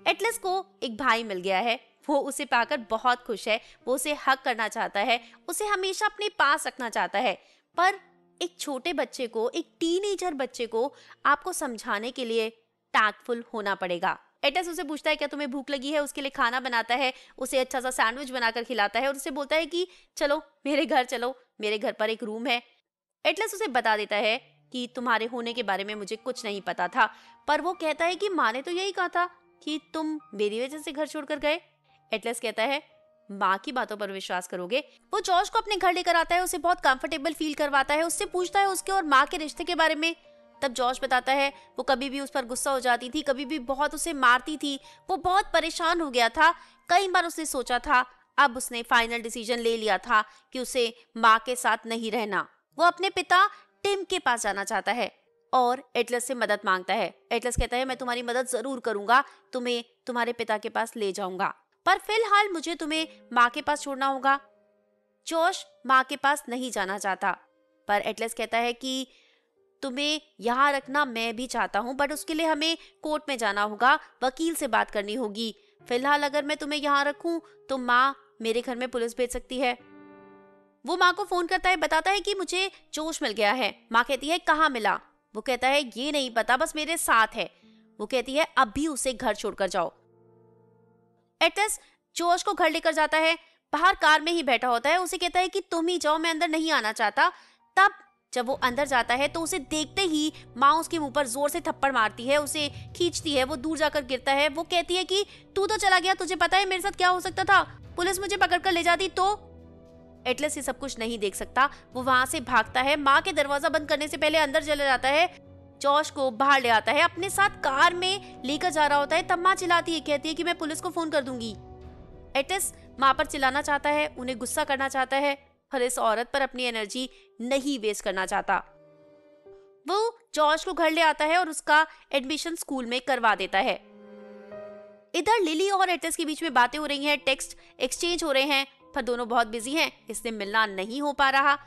एटलस को एक भाई मिल गया है, वो उसे पाकर बहुत खुश है। वो उसे हक करना चाहता है, उसे हमेशा अपने पास रखना चाहता है। पर एक छोटे बच्चे को, एक टीनेजर बच्चे को आपको समझाने के लिए टैक्टफुल होना पड़ेगा। एटलस उसे पूछता है क्या तुम्हें भूख लगी है? उसके लिए खाना बनाता है, उसे अच्छा सा सैंडविच बनाकर खिलाता है और उसे बोलता है कि चलो मेरे घर चलो, मेरे घर पर एक रूम है। एटलस उसे बता देता है कि तुम्हारे होने के बारे में मुझे कुछ नहीं पता था, पर वो कहता है कि माँ ने तो यही कहा था कि तुम मेरी वजह से घर छोड़कर गए। एटलस कहता है माँ की बातों पर विश्वास करोगे? वो जॉर्ज को अपने घर लेकर आता है, उसे बहुत कंफर्टेबल फील करवाता है, उससे पूछता है उसके और माँ के रिश्ते के बारे में। तब जॉर्ज बताता है वो कभी भी उस पर गुस्सा हो जाती थी, कभी भी बहुत उसे मारती थी, वो बहुत परेशान हो गया था। कई बार उसने सोचा था, अब उसने फाइनल डिसीजन ले लिया था कि उसे माँ के साथ नहीं रहना। वो अपने पिता टिम के पास जाना चाहता है और एटलस से मदद मांगता है। एटलस कहता है मैं तुम्हारी मदद जरूर करूंगा, तुम्हें तुम्हारे पिता के पास ले जाऊंगा, पर फिलहाल मुझे तुम्हें माँ के पास छोड़ना होगा। जॉश माँ के पास नहीं जाना चाहता, पर एटलस कहता है कि तुम्हें यहाँ रखना मैं भी चाहता हूँ, बट उसके लिए हमें कोर्ट में जाना होगा, वकील से बात करनी होगी। फिलहाल अगर मैं तुम्हें यहाँ रखूं तो माँ मेरे घर में पुलिस भेज सकती है। वो माँ को फोन करता है, बताता है कि मुझे जोश मिल गया है। माँ कहती है कहाँ मिला? वो कहता है ये नहीं पता, बस मेरे साथ है। वो कहती है अभी उसे घर छोड़कर जाओ। एटलस जोश को घर लेकर जाता है, बाहर कार में ही बैठा होता है। उसे कहता है कि तुम ही जाओ, मैं अंदर नहीं आना चाहता। तब जब वो अंदर जाता है तो उसे देखते ही माँ उसके मुंह पर जोर से थप्पड़ मारती है, उसे खींचती है, वो दूर जाकर गिरता है। वो कहती है कि तू तो चला गया, तुझे पता है मेरे साथ क्या हो सकता था? पुलिस मुझे पकड़कर ले जाती तो। एटलस ये सब कुछ नहीं देख सकता, वो वहां से भागता है। माँ के दरवाजा बंद करने से पहले अंदर चले जाता है, जॉश को बाहर ले आता है, अपने साथ कार में लेकर जा रहा होता है। तब माँ चिल्लाती है, कहती है कि मैं पुलिस को फोन कर दूंगी। एटलस माँ पर चिल्लाना चाहता है, उन्हें गुस्सा करना चाहता है, पर इस औरत पर अपनी एनर्जी नहीं वेस्ट करना चाहता। वो जॉर्ज को घर ले आता है और उसका एडमिशन स्कूल में करवा देता है। इधर लिली और एटलस के बीच में बातें हो रही हैं, टेक्स्ट एक्सचेंज हो रहे हैं, पर दोनों बहुत बिजी हैं, इसलिए मिलना नहीं हो पा रहा।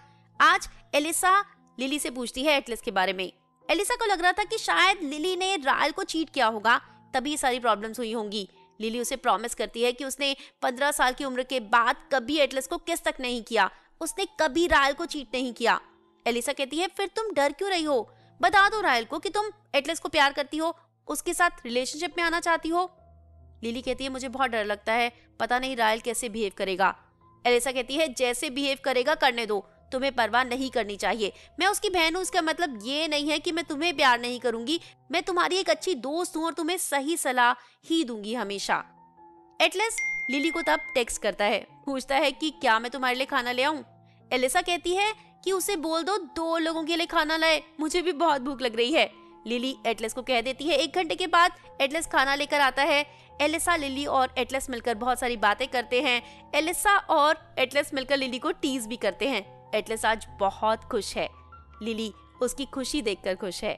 आज एलिसा लिली से पूछती है एटलस के बारे में। एलिसा को लग रहा था कि शायद लिली ने रायल को चीट किया होगा, तभी सारी प्रॉब्लम्स हुई होंगी। लिली उसे प्रॉमिस करती है कि उसने 15 साल की उम्र के बाद कभी एटलस को किस तक नहीं किया, उसने कभी रायल को चीट नहीं किया। एलिसा कहती है फिर तुम डर क्यों रही हो, बता दो रायल को कि तुम एटलस को प्यार करती हो, उसके साथ रिलेशनशिप में आना चाहती हो। लिली कहती है मुझे बहुत डर लगता है, पता नहीं रायल कैसे बिहेव करेगा। एलिसा कहती है जैसे बिहेव करेगा करने दो, तुम्हें परवाह नहीं करनी चाहिए। मैं उसकी बहन हूँ, इसका मतलब ये नहीं है कि मैं तुम्हें प्यार नहीं करूंगी। मैं तुम्हारी एक अच्छी दोस्त हूँ और तुम्हें सही सलाह ही दूंगी हमेशा। एटलस लिली को तब टेक्स्ट करता है, पूछता है कि क्या मैं तुम्हारे लिए खाना ले आऊं। एलिसा कहती है कि उसे बोल दो 2 लोगों के लिए खाना लाए, मुझे भी बहुत भूख लग रही है। लिली एटलस को कह देती है। 1 घंटे के बाद एटलस खाना लेकर आता है। एलिसा, लिली और एटलस मिलकर बहुत सारी बातें करते हैं। एलिसा और एटलस मिलकर लिली को टीज भी करते हैं। एटलस आज बहुत खुश है। लिली उसकी खुशी देखकर खुश है।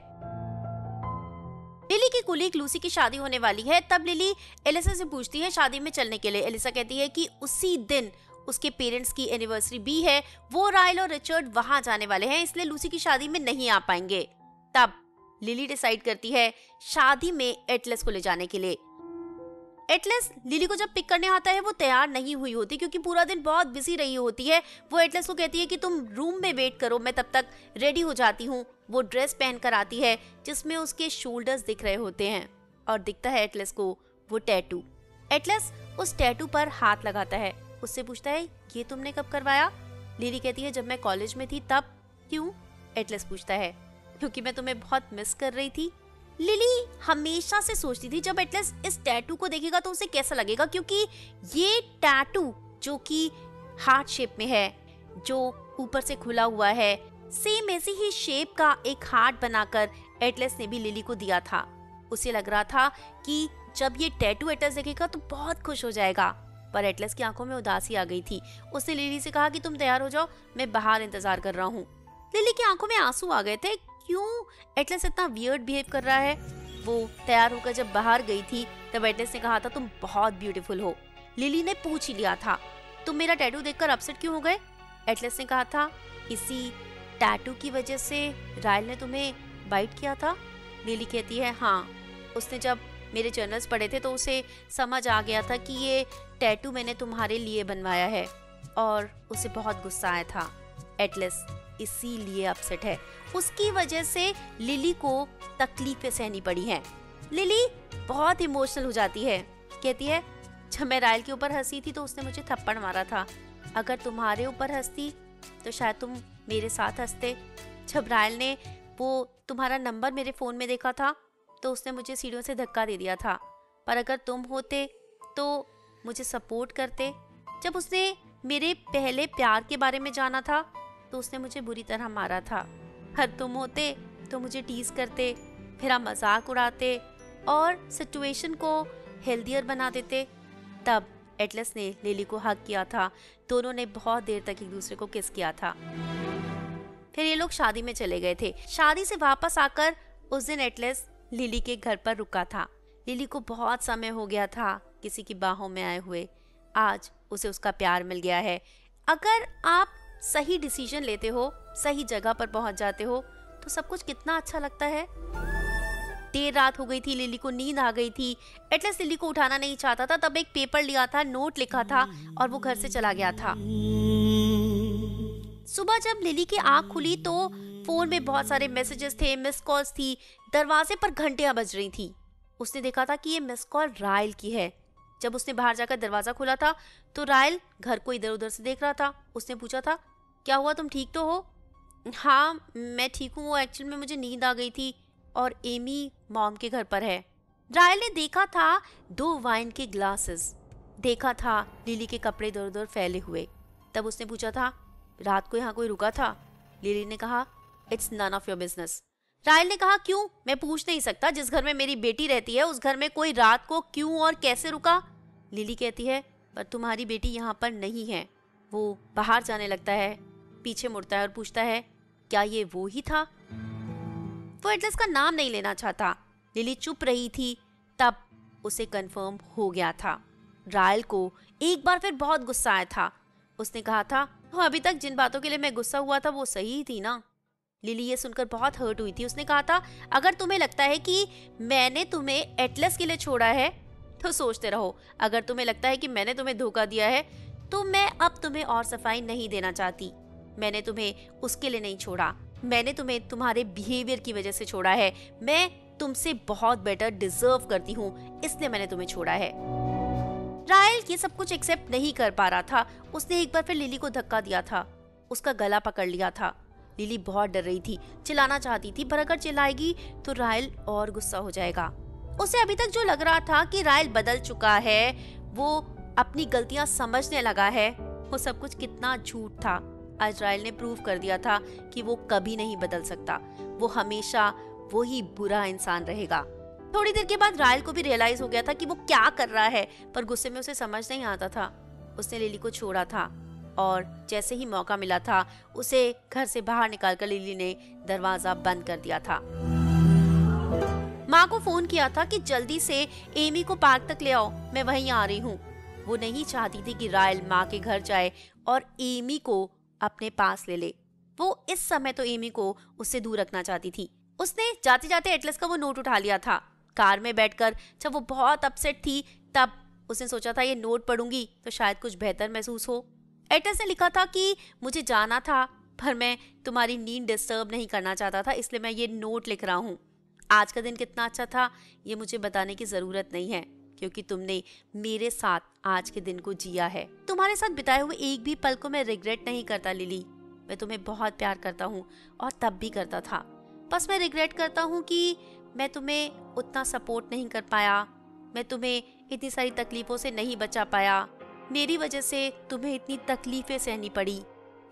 लिली की कुलीग लूसी की शादी होने वाली है, तब लिली एलिसा से पूछती है शादी में चलने के लिए। एलिसा कहती है कि उसी दिन उसके पेरेंट्स की एनिवर्सरी भी है, वो रायल और रिचर्ड वहां जाने वाले हैं, इसलिए लूसी की शादी में नहीं आ पाएंगे। तब लिली डिसाइड करती है शादी में एटलस को ले जाने के लिए। एटलस लिली को जब पिक करने आता है वो तैयार नहीं हुई होती क्योंकि पूरा दिन बहुत बिजी रही होती है। वो एटलस को कहती है कि तुम रूम में वेट करो, मैं तब तक रेडी हो जाती हूँ। वो ड्रेस पहनकर आती है जिसमें उसके शोल्डर्स दिख रहे होते हैं और दिखता है एटलस को वो टैटू। एटलस उस टैटू पर हाथ लगाता है, उससे पूछता है ये तुमने कब करवाया। लिली कहती है जब मैं कॉलेज में थी तब। क्यों? एटलस पूछता है क्योंकि मैं तुम्हें बहुत मिस कर रही थी। लिली हमेशा से सोचती थी जब एटलस इस टैटू को देखेगा तो उसे कैसा लगेगा, क्योंकि ये टैटू जो कि हार्ट शेप में है, जो ऊपर से खुला हुआ है, सेम ऐसी ही शेप का एक हार्ट बनाकर एटलस ने भी लिली को दिया था। उसे लग रहा था कि जब ये टैटू एटलस देखेगा तो बहुत खुश हो जाएगा, पर एटलस की आंखों में उदासी आ गई थी। उसने लिली से कहा कि तुम तैयार हो जाओ, मैं बाहर इंतजार कर रहा हूँ। लिली की आंखों में आंसू आ गए थे, क्यों एटलस इतना वियर्ड बिहेव कर रहा है। वो तैयार होकर जब बाहर गई थी तब एटलस ने कहा था तुम बहुत ब्यूटीफुल हो। लिली ने पूछ ही लिया था तुम मेरा टैटू देखकर अपसेट क्यों हो गए। एटलस ने कहा था इसी टैटू की वजह से रायल ने तुम्हें बाइट किया था। लिली कहती है हाँ, उसने जब मेरे जर्नल्स पढ़े थे तो उसे समझ आ गया था कि ये टैटू मैंने तुम्हारे लिए बनवाया है और उसे बहुत गुस्सा आया था। एटलस इसीलिए अपसेट है, उसकी वजह से लिली को तकलीफें सहनी पड़ी हैं। लिली बहुत इमोशनल हो जाती है, कहती है जब मैं रायल के ऊपर हंसी थी तो उसने मुझे थप्पड़ मारा था, अगर तुम्हारे ऊपर हंसती तो शायद तुम मेरे साथ हंसते। जब रायल ने वो तुम्हारा नंबर मेरे फोन में देखा था तो उसने मुझे सीढ़ियों से धक्का दे दिया था, पर अगर तुम होते तो मुझे सपोर्ट करते। जब उसने मेरे पहले प्यार के बारे में जाना था तो उसने मुझे बुरी तरह मारा था, हर तुम होते तो मुझे टीज करते, मेरा मजाक उड़ाते और सिचुएशन को हेल्दियर बना देते। तब एटलस ने लिली को हग किया था, दोनों ने बहुत देर तक एक दूसरे को किस किया था। फिर ये लोग शादी में चले गए थे। शादी से वापस आकर उस दिन एटलस लिली के घर पर रुका था। लिली को बहुत समय हो गया था किसी की बाहों में आए हुए, आज उसे उसका प्यार मिल गया है। अगर आप सही डिसीजन लेते हो, सही जगह पर पहुंच जाते हो तो सब कुछ कितना अच्छा लगता है। देर रात हो गई थी, लिली को नींद आ गई थी। एटलस लिली को उठाना नहीं चाहता था, तब एक पेपर लिया था, नोट लिखा था और वो घर से चला गया था। सुबह जब लिली की आंख खुली तो फोन में बहुत सारे मैसेजेस थे, मिस कॉल्स थी, दरवाजे पर घंटियां बज रही थी। उसने देखा था कि ये मिस कॉल रायल की है। जब उसने बाहर जाकर दरवाजा खोला था तो रायल घर को इधर उधर से देख रहा था। उसने पूछा था क्या हुआ, तुम ठीक तो हो? हाँ मैं ठीक हूँ, वो एक्चुअल में मुझे नींद आ गई थी और एमी मॉम के घर पर है। रायल ने देखा था 2 वाइन के ग्लासेस, देखा था लिली के कपड़े इधर उधर फैले हुए। तब उसने पूछा था रात को यहाँ कोई रुका था? लिली ने कहा it's none of your business. Ryle ने कहा क्यों? मैं पूछ नहीं सकता, जिस घर में मेरी बेटी रहती है उस घर में कोई रात को क्यों और कैसे रुका? लिली कहती है पर तुम्हारी बेटी यहाँ पर नहीं है। वो बाहर जाने लगता है, पीछे मुड़ता है और पूछता है क्या ये वो ही था? वो एटलस का नाम नहीं लेना चाहता। लिली चुप रही थी, तब उसे कंफर्म हो गया था। रायल को एक बार फिर बहुत गुस्सा आया था। उसने कहा था अभी तक जिन बातों के लिए मैं गुस्सा हुआ था वो सही ही थी ना। लिली ये सुनकर बहुत हर्ट हुई थी। उसने कहा था, अगर तुम्हें लगता है कि मैंने तुम्हें एटलस के लिए छोड़ा है तो सोचते रहो। अगर तुम्हें लगता है कि मैंने तुम्हें धोखा दिया है तो मैं अब तुम्हें और सफाई नहीं देना चाहती। मैंने तुम्हें उसके लिए नहीं छोड़ा, मैंने तुम्हें तुम्हारे बिहेवियर की वजह से छोड़ा है। मैं तुमसे बहुत बेटर डिजर्व करती हूँ, इसलिए मैंने तुम्हें छोड़ा है। रायल ये सब कुछ एक्सेप्ट नहीं कर पा रहा था। उसने एक बार फिर लिली को धक्का दिया था, उसका गला पकड़ लिया था। लिली बहुत डर रही थी, चिल्लाना चाहती थी, पर अगर चिल्लाएगी तो रायल और गुस्सा हो जाएगा। उसे अभी तक जो लग रहा था कि रायल बदल चुका है, वो अपनी गलतियां समझने लगा है, वो सब कुछ कितना झूठ था। आज रायल ने प्रूव कर दिया था कि वो कभी नहीं बदल सकता, वो हमेशा वही बुरा इंसान रहेगा। थोड़ी देर के बाद रायल को भी रियलाइज हो गया था कि वो क्या कर रहा है, पर गुस्से में उसे समझ नहीं आता था। उसने लिली को छोड़ा था और जैसे ही मौका मिला था उसे घर से बाहर निकालकर लिली ने दरवाजा बंद कर दिया था। माँ को फोन किया था कि जल्दी से एमी को पार्क तक ले आओ, मैं वहीं आ रही हूँ। वो नहीं चाहती थी कि रायल माँ के घर जाए और एमी को अपने पास ले ले। वो इस समय तो एमी को उससे दूर रखना चाहती थी। उसने जाते जाते एटलस का वो नोट उठा लिया था। कार में बैठकर जब वो बहुत अपसेट थी तब उसने सोचा था ये नोट पढ़ूंगी तो शायद कुछ बेहतर महसूस हो। एटलस ने लिखा था कि मुझे जाना था पर मैं तुम्हारी नींद डिस्टर्ब नहीं करना चाहता था, इसलिए मैं ये नोट लिख रहा हूँ। आज का दिन कितना अच्छा था ये मुझे बताने की जरूरत नहीं है, क्योंकि तुमने मेरे साथ आज के दिन को जिया है। तुम्हारे साथ बिताए हुए एक भी पल को मैं रिग्रेट नहीं करता लिली। मैं तुम्हें बहुत प्यार करता हूँ और तब भी करता था। बस मैं रिग्रेट करता हूँ कि मैं तुम्हें उतना सपोर्ट नहीं कर पाया, मैं तुम्हें इतनी सारी तकलीफों से नहीं बचा पाया, मेरी वजह से तुम्हें इतनी तकलीफें सहनी पड़ी।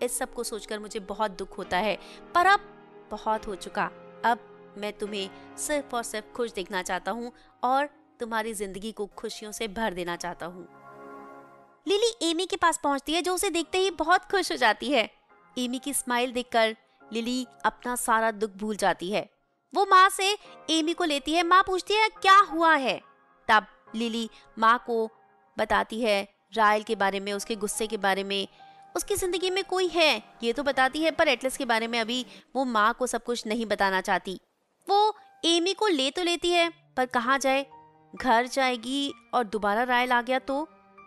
इस सब को सोचकर मुझे बहुत दुख होता है, पर अब बहुत हो चुका। अब मैं तुम्हें सिर्फ और सिर्फ खुश देखना चाहता हूँ और तुम्हारी जिंदगी को खुशियों से भर देना चाहता हूँ। लिली एमी के पास पहुंचती है जो उसे देखते ही बहुत खुश हो जाती है। एमी की स्माइल देखकर लिली अपना सारा दुख भूल जाती है। वो माँ से एमी को लेती है। माँ पूछती है क्या हुआ है। तब लिली माँ को बताती है रायल के बारे में, उसके गुस्से के बारे में, उसकी जिंदगी में कोई है ये तो बताती है, पर एटलस के बारे में अभी वो माँ को सब कुछ नहीं बताना चाहती। वो एमी को ले तो लेती है पर कहाँ जाए, घर जाएगी और दोबारा रायल आ गया तो।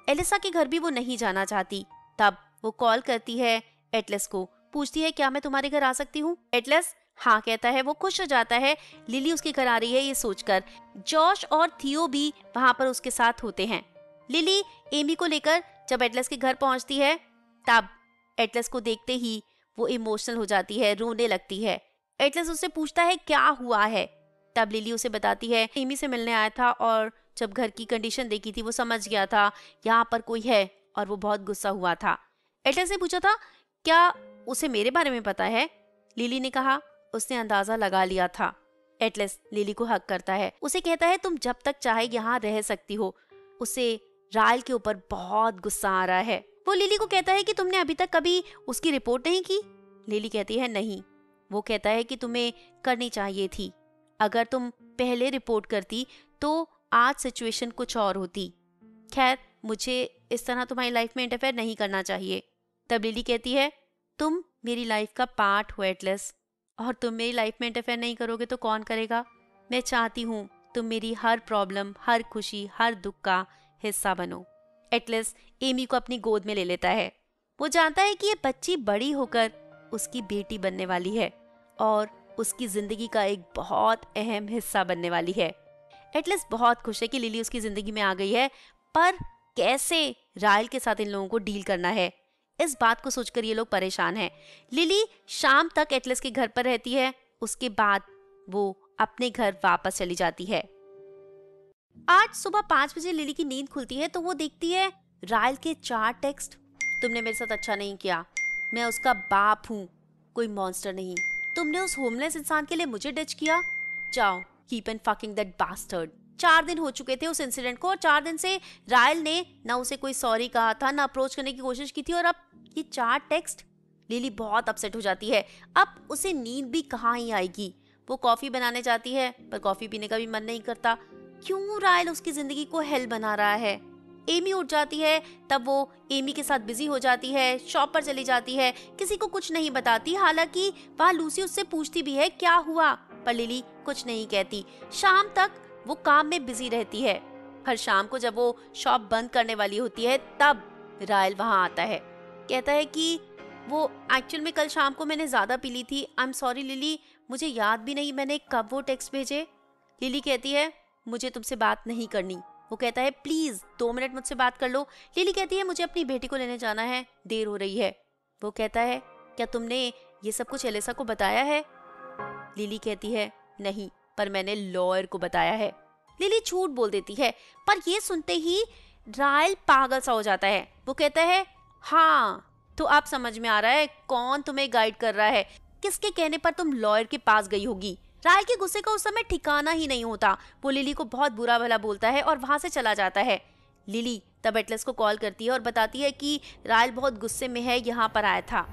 एलिसा के घर भी वो नहीं जाना चाहती। तब वो कॉल करती है एटलस को, पूछती है क्या मैं तुम्हारे घर आ सकती हूँ। एटलस हाँ कहता है। वो खुश हो जाता है लिली उसके घर आ रही है ये सोचकर। जॉश और थियो भी वहां पर उसके साथ होते हैं। लिली एमी को लेकर जब एटलस के घर पहुंचती है तब एटलस को देखते ही वो इमोशनल हो जाती है, रोने लगती है। एटलस उससे पूछता है क्या हुआ है। तब लिली उसे बताती है एमी से मिलने आया था और जब घर की कंडीशन देखी थी वो समझ गया था यहाँ पर कोई है और वो बहुत गुस्सा हुआ था। एटलस ने पूछा था क्या उसे मेरे बारे में पता है। लिली ने कहा उसने अंदाजा लगा लिया था। एटलस लिली को हक करता है, उसे कहता है तुम जब तक चाहे यहाँ रह सकती हो। उसे रायल के ऊपर बहुत गुस्सा आ रहा है। वो लिली को कहता है कि तुमने अभी तक कभी उसकी रिपोर्ट नहीं की। लिली कहती है नहीं। वो कहता है कि तुम्हें करनी चाहिए थी, अगर तुम पहले रिपोर्ट करती तो आज सिचुएशन कुछ और होती। खैर मुझे इस तरह तुम्हारी लाइफ में इंटरफेयर नहीं करना चाहिए। तब लिली कहती है तुम मेरी लाइफ का पार्ट हो एटलस, और तुम मेरी लाइफ में इंटरफेयर नहीं करोगे तो कौन करेगा। मैं चाहती हूँ तुम मेरी हर प्रॉब्लम, हर खुशी, हर दुख का हिस्सा बनो। एटलस एमी को अपनी गोद में ले लेता है। वो जानता है कि ये बच्ची बड़ी होकर उसकी बेटी बनने वाली है और उसकी जिंदगी का एक बहुत अहम हिस्सा बनने वाली है। एटलस बहुत खुश है कि लिली उसकी जिंदगी में आ गई है, पर कैसे रायल के साथ इन लोगों को डील करना है, इस बात को सोचकर ये लोग परेशान हैं। लिली शाम तक एटलस के घर पर रहती है, उसके बाद वो अपने घर वापस चली जाती है। आज सुबह 5 बजे लिली की नींद खुलती है तो वो देखती है रायल के 4 टेक्स्ट। तुमने मेरे साथ अच्छा नहीं किया, मैं उसका बाप हूँ, कोई मॉन्स्टर नहीं। तुमने उस होमलेस इंसान के लिए मुझे डिच किया, जाओ keep and fucking that bastard. 4 दिन हो चुके थे उस इंसिडेंट को और 4 दिन से रायल ने ना उसे कोई सॉरी कहा था, ना अप्रोच करने की कोशिश की थी, और अब ये 4 टेक्स्ट। लिली बहुत अपसेट हो जाती है। अब उसे नींद भी कहाँ ही आएगी। वो कॉफी बनाने जाती है पर कॉफी पीने का भी मन नहीं करता। क्यों रायल उसकी जिंदगी को हेल बना रहा है। एमी उठ जाती है तब वो एमी के साथ बिजी हो जाती है, शॉप पर चली जाती है, किसी को कुछ नहीं बताती। हालांकि वहाँ लूसी उससे पूछती भी है क्या हुआ, पर लिली कुछ नहीं कहती। शाम तक वो काम में बिजी रहती है। हर शाम को जब वो शॉप बंद करने वाली होती है तब रायल वहाँ आता है। कहता है कि वो एक्चुअल में कल शाम को मैंने ज्यादा पी ली थी, आई एम सॉरी लिली, मुझे याद भी नहीं मैंने कब वो टेक्स्ट भेजे। लिली कहती है मुझे तुमसे बात नहीं करनी। वो कहता है प्लीज 2 मिनट मुझसे बात कर लो। लिली कहती है मुझे अपनी बेटी को लेने जाना है, देर हो रही है। वो कहता है क्या तुमने ये सब कुछ एलिसा को बताया है? लिली कहती है नहीं, पर मैंने लॉयर को बताया है। लिली झूठ बोल देती है, पर ये सुनते ही रायल पागल सा हो जाता है। वो कहता है हाँ, तो अब समझ में आ रहा है कौन तुम्हें गाइड कर रहा है, किसके कहने पर तुम लॉयर के पास गई होगी। रायल के गुस्से का उस समय ठिकाना ही नहीं होता। वो लिली को बहुत बुरा भला बोलता है और वहां से चला जाता है। लिली तब एटलस को कॉल करती है और बताती है कि रायल बहुत गुस्से में है, यहाँ पर आया था।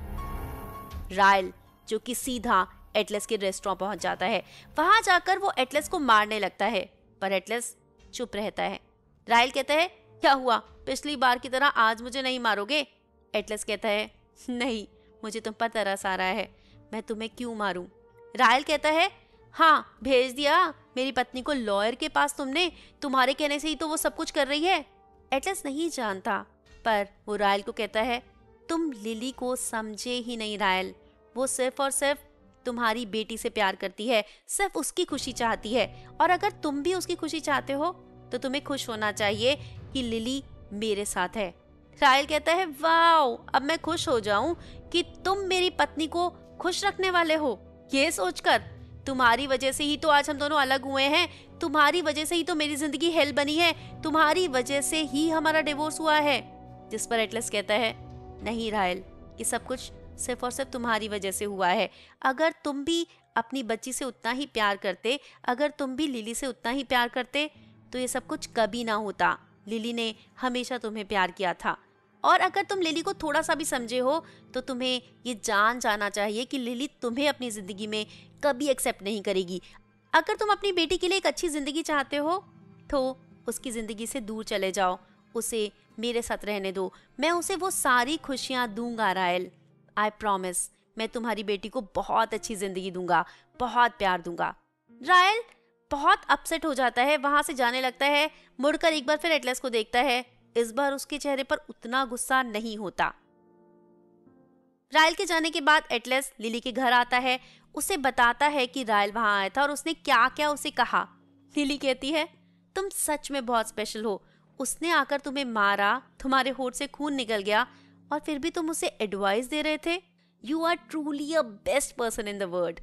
रायल जो कि सीधा एटलस के रेस्टोरेंट पहुंच जाता है। वहां जाकर वो एटलस को मारने लगता है, पर एटलस चुप रहता है। रायल कहता है क्या हुआ, पिछली बार की तरह आज मुझे नहीं मारोगे? एटलस कहता है नहीं, मुझे तुम पर तरस आ रहा है, मैं तुम्हें क्यों मारूं? रायल कहता है हाँ, भेज दिया मेरी पत्नी को लॉयर के पास तुमने, तुम्हारे कहने से ही तो वो सब कुछ कर रही है। एटलस नहीं जानता, पर वो रायल को कहता है तुम लिली को समझे ही नहीं रायल, वो सिर्फ और सिर्फ तुम्हारी बेटी से प्यार करती है, सिर्फ उसकी खुशी चाहती है, और अगर तुम भी उसकी खुशी चाहते हो तो तुम्हें खुश होना चाहिए कि लिली मेरे साथ है। रायल कहता है वाओ, अब मैं खुश हो जाऊं कि तुम मेरी पत्नी को खुश रखने वाले हो। ये सोचकर तुम्हारी वजह से ही तो आज हम दोनों अलग हुए हैं, तुम्हारी वजह से ही तो मेरी जिंदगी हेल बनी है, तुम्हारी वजह से ही हमारा डिवोर्स हुआ है। जिस पर एटलस कहता है नहीं रायल, ये सब कुछ सिर्फ और सिर्फ तुम्हारी वजह से हुआ है। अगर तुम भी अपनी बच्ची से उतना ही प्यार करते, अगर तुम भी लिली से उतना ही प्यार करते तो ये सब कुछ कभी ना होता। लिली ने हमेशा तुम्हें प्यार किया था, और अगर तुम लिली को थोड़ा सा भी समझे हो तो तुम्हें ये जान जाना चाहिए कि लिली तुम्हें अपनी जिंदगी में कभी एक्सेप्ट नहीं करेगी। अगर तुम अपनी बेटी के लिए एक अच्छी जिंदगी चाहते हो तो उसकी जिंदगी से दूर चले जाओ, उसे मेरे साथ रहने दो, मैं उसे वो सारी खुशियां दूंगा रायल, आई प्रॉमिस, मैं तुम्हारी बेटी को बहुत अच्छी जिंदगी दूंगा, बहुत प्यार दूंगा। रायल बहुत अपसेट हो जाता है, वहां से जाने लगता है। मुड़कर एक बार फिर एटलस को देखता है, इस बार उसके चेहरे पर उतना गुस्सा नहीं होता। रायल के जाने के बाद एटलस लिली के घर आता है, उसे बताता है कि रायल वहां आया था और उसने क्या क्या उसे कहा। लिली कहती है तुम सच में बहुत स्पेशल हो, उसने आकर तुम्हें मारा, तुम्हारे होठ से खून निकल गया और फिर भी तुम उसे एडवाइस दे रहे थे। You are truly a best person in the world.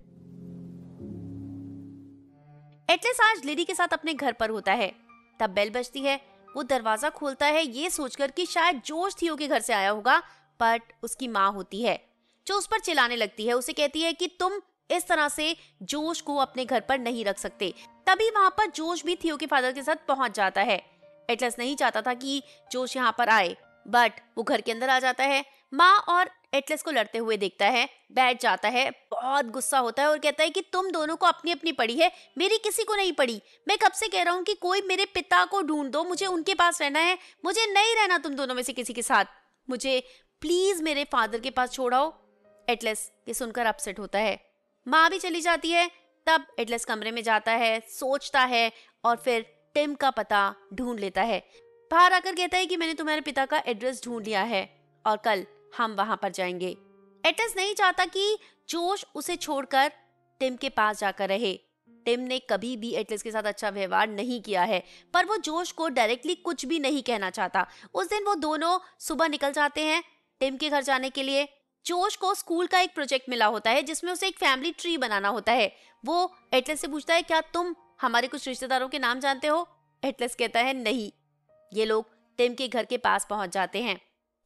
Atlas आज लिली के साथ अपने घर पर होता है। तब बेल बजती है, वो दरवाजा खोलता है ये सोचकर कि शायद जोश थियो के घर से आया होगा, बट उसकी माँ होती है जो उस पर चिल्लाने लगती है। उसे कहती है कि तुम इस तरह से जोश को अपने घर पर नहीं रख सकते। तभी वहां पर जोश भी थियो के फादर के साथ पहुंच जाता है। एटलस नहीं चाहता था कि जोश यहाँ पर आए, बट वो घर के अंदर आ जाता है। माँ और एटलस को लड़ते हुए देखता है, बैठ जाता है, बहुत गुस्सा होता है और कहता है कि तुम दोनों को अपनी अपनी पड़ी है, मेरी किसी को नहीं पड़ी। मैं कब से कह रहा हूँ कि कोई मेरे पिता को ढूंढ दो, मुझे उनके पास रहना है, मुझे नहीं रहना तुम दोनों में से किसी के साथ, मुझे प्लीज मेरे फादर के पास छोड़ाओ। एटलस ये सुनकर अपसेट होता है। माँ भी चली जाती है। तब एटलस कमरे में जाता है, सोचता है और फिर टिम का पता ढूंढ लेता है। बाहर आकर कहता है कि मैंने तुम्हारे पिता का एड्रेस ढूंढ लिया है और कल हम वहां पर जाएंगे। एटलस नहीं चाहता कि जोश उसे छोड़कर टिम के पास जाकर रहे। टिम ने कभी भी एटलस के साथ अच्छा व्यवहार नहीं किया है, पर वो जोश को डायरेक्टली कुछ भी नहीं कहना चाहता। उस दिन वो दोनों सुबह निकल जाते हैं टिम के घर जाने के लिए। जोश को स्कूल का एक प्रोजेक्ट मिला होता है जिसमें उसे एक फैमिली ट्री बनाना होता है। वो एटलस से पूछता है क्या तुम हमारे कुछ रिश्तेदारों के नाम जानते हो? एटलस कहता है नहीं। ये लोग टिम के घर के पास पहुंच जाते हैं।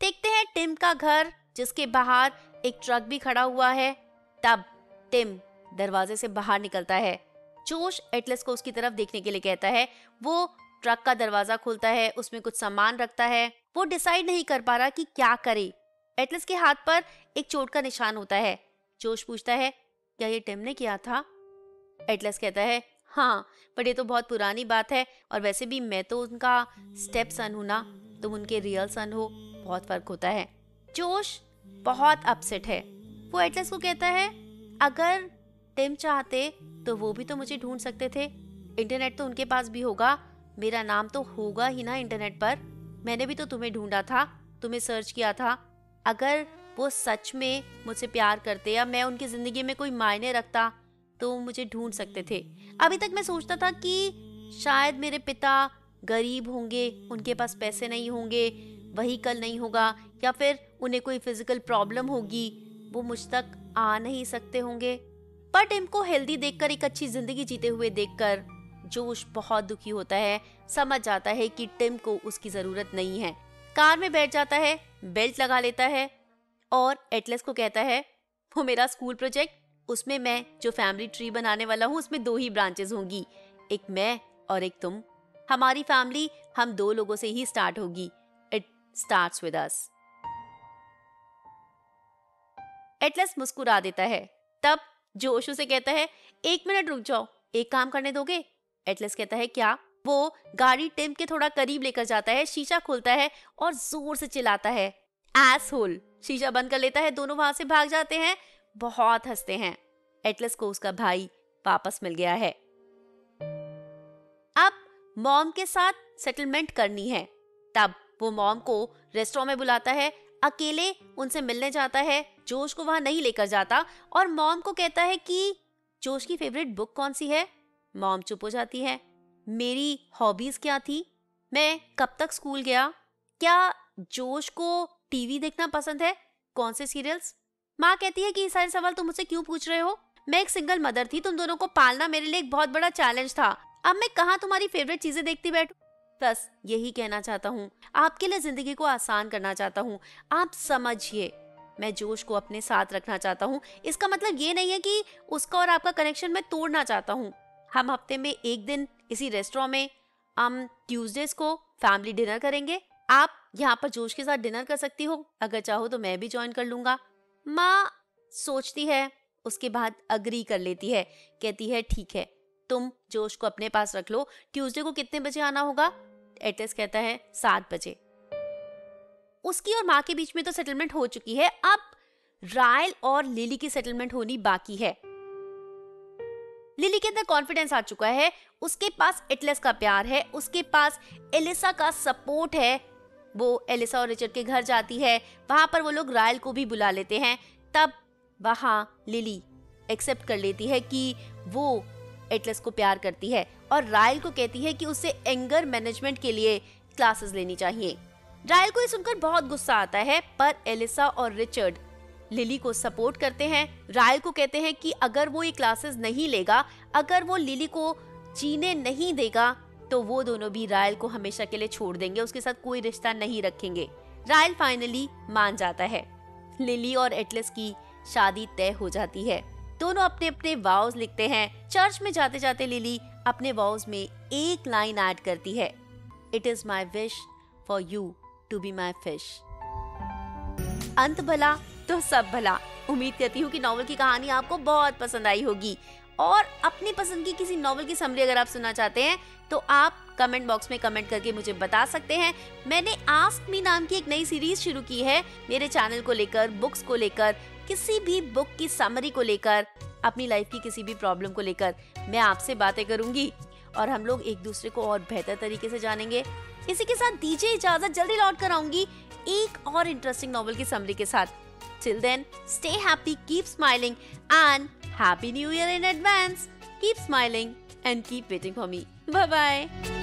देखते हैं टिम का घर, जिसके बाहर एक ट्रक भी खड़ा हुआ है। तब टिम दरवाजे से बाहर निकलता है। जोश एटलस को उसकी तरफ देखने के लिए कहता है। वो ट्रक का दरवाजा खोलता है, उसमें कुछ सामान रखता है। वो डिसाइड नहीं कर पा रहा कि क्या करे। एटलस के हाथ पर एक चोट का निशान होता है। जोश पूछता है क्या ये टिम ने किया था? एटलस कहता है हाँ, पर ये तो बहुत पुरानी बात है और वैसे भी मैं तो उनका स्टेप सन हूं ना। तुम उनके रियल सन हो, बहुत फर्क होता है। जोश बहुत अपसेट है। वो एटलस को कहता है, अगर टिम चाहते तो वो भी तो मुझे ढूंढ सकते थे, इंटरनेट तो उनके पास भी होगा, मेरा नाम तो होगा ही ना इंटरनेट पर, मैंने भी तो तुम्हें ढूंढा था, तुम्हें सर्च किया था। अगर वो सच में मुझसे प्यार करते या मैं उनकी जिंदगी में कोई मायने रखता तो मुझे ढूंढ सकते थे। अभी तक मैं सोचता था कि शायद मेरे पिता गरीब होंगे, उनके पास पैसे नहीं होंगे, व्हीकल नहीं होगा, या फिर उन्हें कोई फिजिकल प्रॉब्लम होगी, वो मुझ तक आ नहीं सकते होंगे। पर टिम को हेल्दी देखकर, एक अच्छी जिंदगी जीते हुए देखकर जोश बहुत दुखी होता है। समझ जाता है कि टिम को उसकी जरूरत नहीं है। कार में बैठ जाता है, बेल्ट लगा लेता है और एटलस को कहता है, वो मेरा स्कूल प्रोजेक्ट, उसमें मैं जो फैमिली ट्री बनाने वाला हूँ उसमें 2 ही ब्रांचेस होंगी, एक मैं और एक तुम। हमारी फैमिली हम 2 लोगों से ही स्टार्ट होगी। It starts with us. Atlas मुस्कुरा देता है। तब जोश उसे कहता है, 1 मिनट रुक जाओ, एक काम करने दोगे? एटलस कहता है, क्या? वो गाड़ी टिम के थोड़ा करीब लेकर जाता है, शीशा खोलता है और जोर से चिल्लाता है, एसहोल। शीशा बंद कर लेता है, दोनों वहां से भाग जाते हैं, बहुत हंसते हैं। एटलस को उसका भाई वापस मिल गया है। अब मॉम के साथ सेटलमेंट करनी है। तब वो मॉम को रेस्टोरेंट में बुलाता है, अकेले उनसे मिलने जाता है, जोश को वहां नहीं लेकर जाता और मॉम को कहता है कि जोश की फेवरेट बुक कौन सी है। मॉम चुप हो जाती है। मेरी हॉबीज क्या थी, मैं कब तक स्कूल गया, क्या जोश को टीवी देखना पसंद है, कौन से सीरियल्स। माँ कहती है कि ये सारे सवाल तुम मुझसे क्यों पूछ रहे हो, मैं एक सिंगल मदर थी, तुम दोनों को पालना मेरे लिए एक बहुत बड़ा चैलेंज था, अब मैं कहाँ तुम्हारी फेवरेट चीजें देखती बैठूं। बस यही कहना चाहता हूँ, आपके लिए जिंदगी को आसान करना चाहता हूँ, आप समझिए, मैं जोश को अपने साथ रखना चाहता हूँ। इसका मतलब ये नहीं है कि उसका और आपका कनेक्शन मैं तोड़ना चाहता हूँ। हम हफ्ते में 1 दिन इसी रेस्टोरेंट में हम ट्यूसडेज को फैमिली डिनर करेंगे। आप यहाँ पर जोश के साथ डिनर कर सकती हो, अगर चाहो तो मैं भी ज्वाइन कर लूंगा। माँ सोचती है, उसके बाद अग्री कर लेती है, कहती है ठीक है, तुम जोश को अपने पास रख लो। ट्यूसडे को कितने बजे आना होगा? एटलस कहता है 7 बजे। उसकी और माँ के बीच में तो सेटलमेंट हो चुकी है, अब रायल और लिली की सेटलमेंट होनी बाकी है। लिली के अंदर कॉन्फिडेंस आ चुका है, उसके पास एटलस का प्यार है, उसके पास एलिसा का सपोर्ट है। वो एलिसा और रिचर्ड के घर जाती है, वहां पर वो लोग रायल को भी बुला लेते हैं। तब वहां लिली एक्सेप्ट कर लेती है कि वो एटलस को प्यार करती है और रायल को कहती है कि उसे एंगर मैनेजमेंट के लिए क्लासेस लेनी चाहिए। रायल को ये सुनकर बहुत गुस्सा आता है, पर एलिसा और रिचर्ड लिली को सपोर्ट करते हैं। रायल को कहते हैं कि अगर वो ये क्लासेस नहीं लेगा, अगर वो लिली को जीने नहीं देगा, तो वो दोनों भी रायल को हमेशा के लिए छोड़ देंगे, उसके साथ कोई रिश्ता नहीं रखेंगे। रायल फाइनली मान जाता है। लिली और एटलस की शादी तय हो जाती है। दोनों अपने अपने वाउज लिखते हैं। चर्च में जाते जाते लिली अपने वाउज में एक लाइन ऐड करती है, it is my wish for you to be my fish. अंत भला तो सब भला। उम्मीद करती हूँ कि नॉवल की कहानी आपको बहुत पसंद आई होगी, और अपनी पसंद की किसी नॉवल की समरी अगर आप सुनना चाहते हैं तो आप कमेंट बॉक्स में कमेंट करके मुझे बता सकते हैं। मैंने आस्क मी नाम की एक नई सीरीज शुरू की है मेरे चैनल को लेकर, बुक्स को लेकर, किसी भी बुक की समरी को लेकर, अपनी लाइफ की किसी भी प्रॉब्लम को लेकर मैं आपसे बातें करूंगी और हम लोग एक दूसरे को और बेहतर तरीके से जानेंगे। इसी के साथ दीजिए इजाजत, जल्दी लौट कर आऊंगी एक और इंटरेस्टिंग नॉवल की समरी के साथ। Till then, stay happy, keep smiling, and Happy New Year in advance. Keep smiling and keep waiting for me. Bye bye.